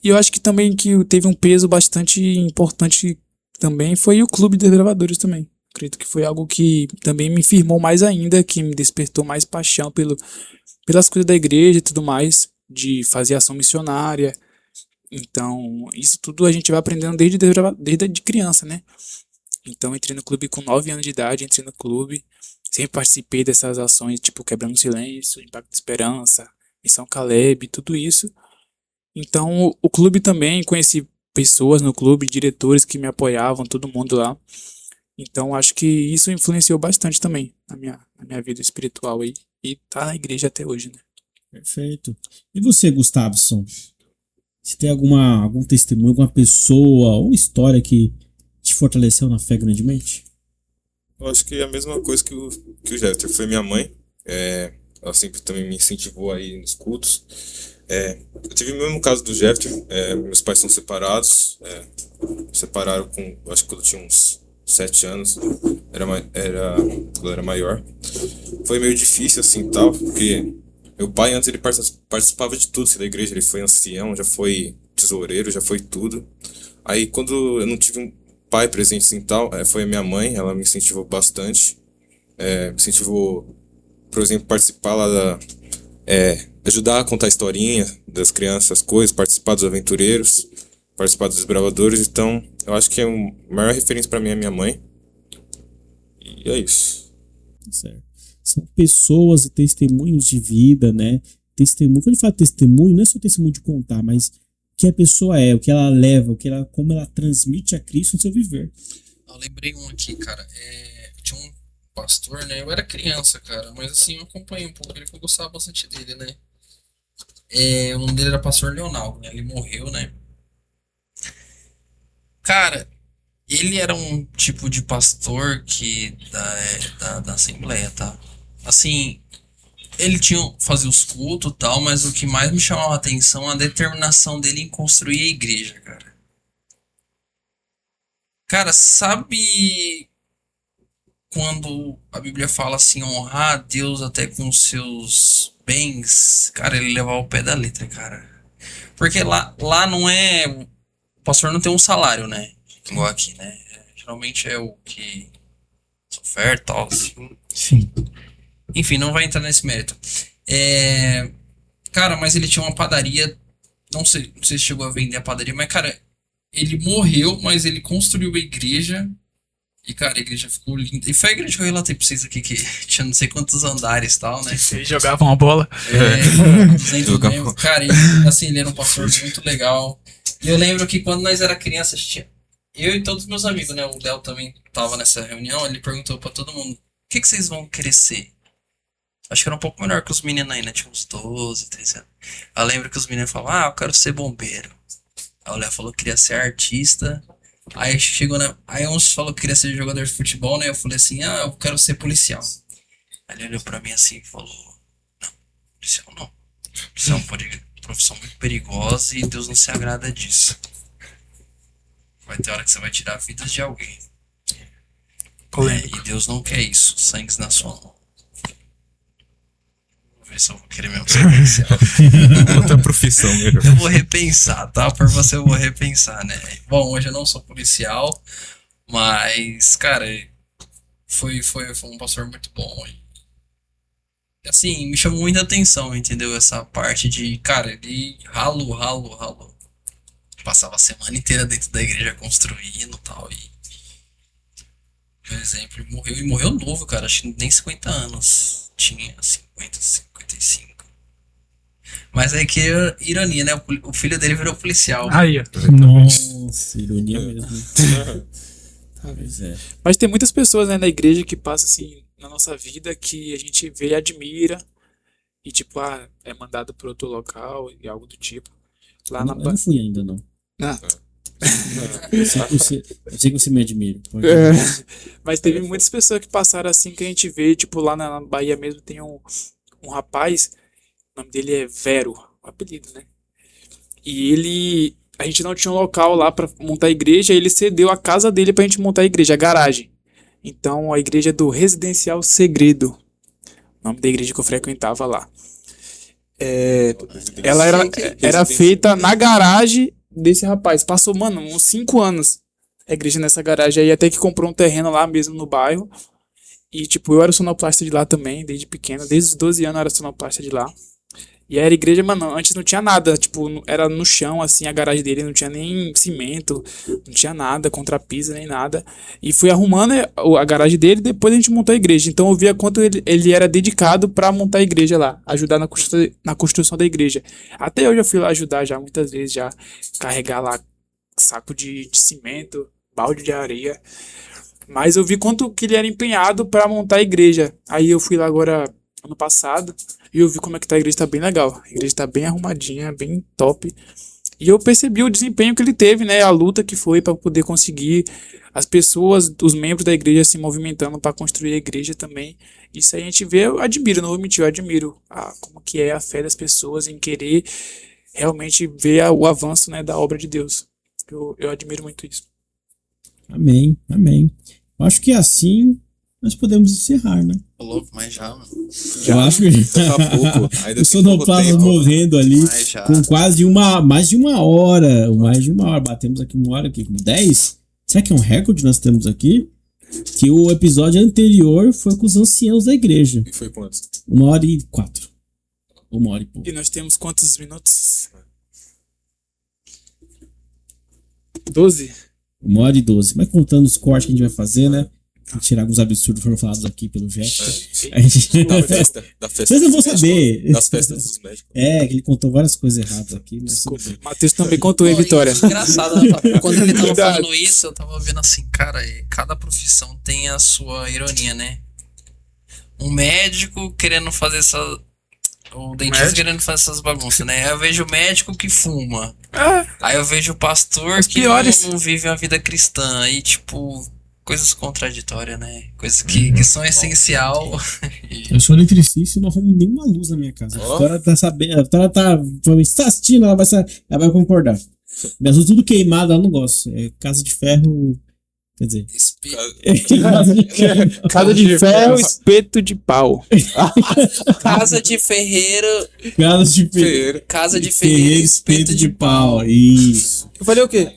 E eu acho que também que teve um peso bastante importante também foi o Clube de Gravadores também. Acredito que foi algo que também me firmou mais ainda, que me despertou mais paixão pelas coisas da igreja e tudo mais, de fazer ação missionária. Então, isso tudo a gente vai aprendendo desde de criança, né? Então, entrei no clube com 9 anos de idade, entrei no clube, sempre participei dessas ações, tipo Quebrando o Silêncio, Impacto de Esperança, Missão Caleb, tudo isso. Então, o clube também, conheci pessoas no clube, diretores que me apoiavam, todo mundo lá. Então, acho que isso influenciou bastante também na minha vida espiritual aí. E tá na igreja até hoje, né? Perfeito. E você, Gustavson? Você tem algum testemunho, alguma pessoa ou história que te fortaleceu na fé grandemente? Eu acho que é a mesma coisa que o Jeffter. Foi minha mãe. Ela sempre também me incentivou aí nos cultos. Eu tive o mesmo caso do Jeffter. Meus pais são separados. Separaram acho que quando eu tinha uns 7 anos. Quando eu era maior. Foi meio difícil assim tal, porque meu pai antes ele participava de tudo assim, da igreja. Ele foi ancião, já foi tesoureiro, já foi tudo. Aí quando eu não tive um pai presente assim tal, foi a minha mãe. Ela me incentivou bastante. Me incentivou, por exemplo, participar lá ajudar a contar a historinha das crianças, as coisas, participar dos aventureiros, participar dos desbravadores. Então, eu acho que a maior referência pra mim é minha mãe. E é isso. Certo. São pessoas e testemunhos de vida, né? Testemunho, quando a gente fala testemunho, não é só testemunho de contar, mas o que a pessoa é, o que ela leva, como ela transmite a Cristo no seu viver. Eu lembrei um aqui, cara. Tinha um pastor, né? Eu era criança, cara, mas assim, eu acompanhei um pouco dele, que eu gostava bastante dele, né? O nome dele era Pastor Leonardo, né? Ele morreu, né? Cara, ele era um tipo de pastor da Assembleia, tá? Assim, ele fazia os cultos e tal, mas o que mais me chamava a atenção é a determinação dele em construir a igreja, cara. Cara, sabe quando a Bíblia fala assim, honrar a Deus até com seus bens? Cara, ele levava o pé da letra, cara. Porque lá não é... O pastor não tem um salário, né? Igual aqui, né? Geralmente é o que oferta, tal, assim. Enfim, não vai entrar nesse mérito. Cara, mas ele tinha uma padaria. Não sei se chegou a vender a padaria, mas, cara, ele morreu, mas ele construiu a igreja. E, cara, a igreja ficou linda. E foi a igreja que eu relatei pra vocês aqui, que tinha não sei quantos andares e tal, né? Eles jogavam a bola. 200 membros. Cara, assim, ele era um pastor muito legal. E eu lembro que quando nós era crianças, eu e todos os meus amigos, né? O Léo também tava nessa reunião. Ele perguntou pra todo mundo: o que vocês vão querer ser? Acho que era um pouco melhor que os meninos aí, né? Tinha uns 12, 13 anos. Eu lembro que os meninos falavam: eu quero ser bombeiro. Aí o Léo falou que queria ser artista. Aí chegou Aí uns falou que queria ser jogador de futebol, né? Eu falei assim: eu quero ser policial. Aí ele olhou pra mim assim e falou: não, policial não. Policial é uma profissão muito perigosa e Deus não se agrada disso. Vai ter hora que você vai tirar vidas de alguém. E Deus não quer isso. Sangue na sua mão. Vou ver se eu vou querer mesmo ser policial. Outra profissão melhor. Eu vou repensar, tá? Por você eu vou repensar, né? Bom, hoje eu não sou policial, mas, cara, foi um pastor muito bom. E, assim, me chamou muita atenção, entendeu? Essa parte de, cara, ele ralou. Passava a semana inteira dentro da igreja construindo e tal. E, por exemplo, morreu novo, cara. Acho que nem 50 anos. Tinha 50, 55. Mas aí que ironia, né? O filho dele virou policial. Aí, ó. Nossa, ironia mesmo. Talvez Mas tem muitas pessoas, né, na igreja que passam assim na nossa vida que a gente vê e admira. E tipo, é mandado para outro local e algo do tipo. Eu não fui ainda, não. Eu sei que você me admira. Mas teve muitas pessoas que passaram assim que a gente vê, tipo, lá na Bahia mesmo tem um rapaz, o nome dele é Vero, o apelido, né? E a gente não tinha um local lá pra montar a igreja, ele cedeu a casa dele pra gente montar a igreja, a garagem. Então a igreja é do Residencial Segredo, o nome da igreja que eu frequentava lá. Ela era feita na garagem desse rapaz. Passou, mano, uns 5 anos a igreja nessa garagem aí, até que comprou um terreno lá mesmo no bairro. E, tipo, eu era sonoplasta de lá também, desde pequeno. Desde os 12 anos eu era sonoplasta de lá. E era igreja, mano, antes não tinha nada. Tipo, era no chão, assim, a garagem dele. Não tinha nem cimento, não tinha nada, contrapisa, nem nada. E fui arrumando a garagem dele, depois a gente montou a igreja. Então eu via quanto ele era dedicado pra montar a igreja lá. Ajudar na construção da igreja. Até eu já fui lá ajudar já, muitas vezes, já. Carregar lá saco de cimento, balde de areia. Mas eu vi quanto que ele era empenhado pra montar a igreja. Aí eu fui lá agora, ano passado, e eu vi como é que tá a igreja, tá bem legal. A igreja tá bem arrumadinha, bem top. E eu percebi o desempenho que ele teve, né? A luta que foi pra poder conseguir as pessoas, os membros da igreja se movimentando pra construir a igreja também. Isso aí a gente vê, eu admiro, não vou mentir, eu admiro como que é a fé das pessoas em querer realmente ver o avanço, né, da obra de Deus. Eu admiro muito isso. Amém, amém. Eu acho que assim nós podemos encerrar, né? Ô, louco, mas já, mano. Eu acho que Daqui a pouco. Ainda o tem sonoplasta pouco tempo. morrendo ali Mas já. com quase mais de uma hora. Mais de uma hora. Batemos aqui uma hora aqui com 10. Será que é um recorde nós temos aqui? Que o episódio anterior foi com os anciãos da igreja. E foi quantos? 1h04. 1h e pouco. E nós temos quantos minutos? 12? 1h12. Mas contando os cortes que a gente vai fazer, né? Tirar alguns absurdos que foram falados aqui pelo Jeff. A gente... Da festa Vocês não vão dos médicos, saber. Das festas dos médicos. É, que ele contou várias coisas erradas aqui. Mas tudo bem. Matheus também contou, hein, Vitória? Engraçado, quando ele tava Cuidado. falando isso, eu tava vendo assim, cara, cada profissão tem a sua ironia, né? Um médico querendo fazer essa. O dentista Médico? querendo fazer essas bagunças, né? Aí eu vejo o médico que fuma. Ah, Aí eu vejo o pastor Os que piores. não vive uma vida cristã. Aí, tipo, coisas contraditórias, né? Coisas que são essencial. Eu sou eletricista e não arrumo nenhuma luz na minha casa. A Ó. Vitória tá sabendo. A Vitória está assistindo, ela vai concordar. Minhas luzes tudo queimado, ela não gosta. É casa de ferro. Quer dizer. Casa de ferro. casa de ferro, espeto de pau. Casa de ferreiro. Casa de ferro. Ferreira. Casa de ferreiro, espeto de pau. Isso. Eu falei o quê?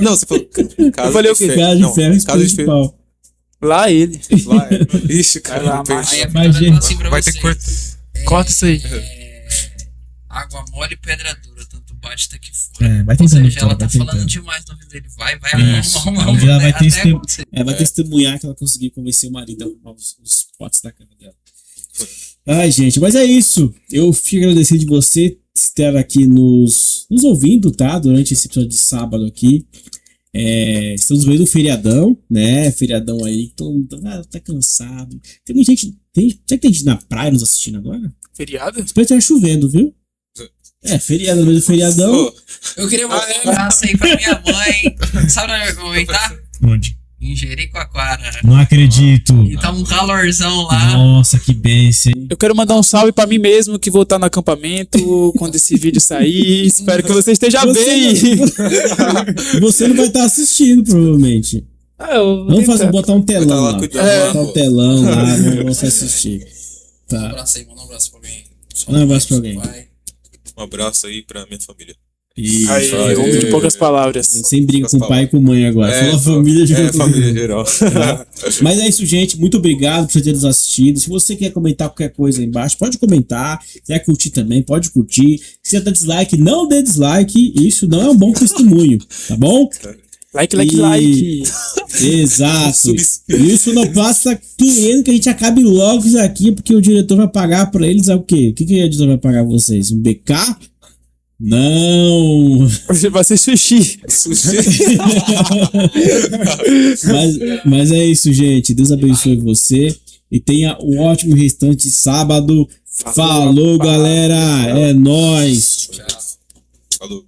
Não, você falou. Casa falei o de quê? ferro. Casa de Não, ferro, casa espeto de de ferro. pau. Lá ele. Lá é. Ixi, cara. Vai lá, peixe. Aí a Mas, Vitória gente, fala assim pra vai você. ter que cortar. Corta isso aí. Água mole e pedra dura, tanto bate até que for. É, vai Ou tentando, seja, ela Vitória, tá vai falando tentando. demais na vida dele. Vai, Isso. arruma, Um dia ela vai até ter acontecer. vai testemunhar que ela conseguiu convencer o marido a arrumar os potes da cama dela. Ai, gente, mas é isso. Eu fico agradecido de você estar aqui nos ouvindo, tá? Durante esse episódio de sábado aqui. Estamos vendo o feriadão, né? Feriadão aí, todo mundo tá cansado. Tem muita gente. Será que tem gente na praia nos assistindo agora? Feriado? Espero que esteja chovendo, viu? Feriado, no meio do feriadão. Ô, Eu queria mandar um abraço aí pra minha mãe. Sabe onde eu vou aproveitar? Onde? Em Jericoacoara. Não acredito. E tá um calorzão lá. Nossa, que bênção, hein? Eu quero mandar um salve pra mim mesmo, que vou estar no acampamento quando esse vídeo sair. Espero que você esteja bem. Você não vai estar assistindo, provavelmente. Eu vou Vamos tentar. botar um telão Vai tá lá lá. cuidando Botar um telão lá, vamos assistir. Um Tá. abraço aí, manda um abraço pra alguém. Manda um abraço pra alguém. Vai. Um abraço aí pra minha família. Isso. Aí, Aí. homem de poucas palavras. Sem briga com o pai e com mãe agora. Fala família de família geral. Mas é isso, gente. Muito obrigado por você ter nos assistido. Se você quer comentar qualquer coisa aí embaixo, pode comentar. Se quer curtir também, pode curtir. Se você dá dislike, não dê dislike. Isso não é um bom testemunho, tá bom? Like. Exato. Isso não passa querendo que a gente acabe logo isso aqui, porque o diretor vai pagar pra eles o quê? O que o diretor vai pagar vocês? Um BK? Não! Vai ser sushi. mas é isso, gente. Deus abençoe você e tenha um ótimo restante de sábado. Falou, galera! É nóis! Falou.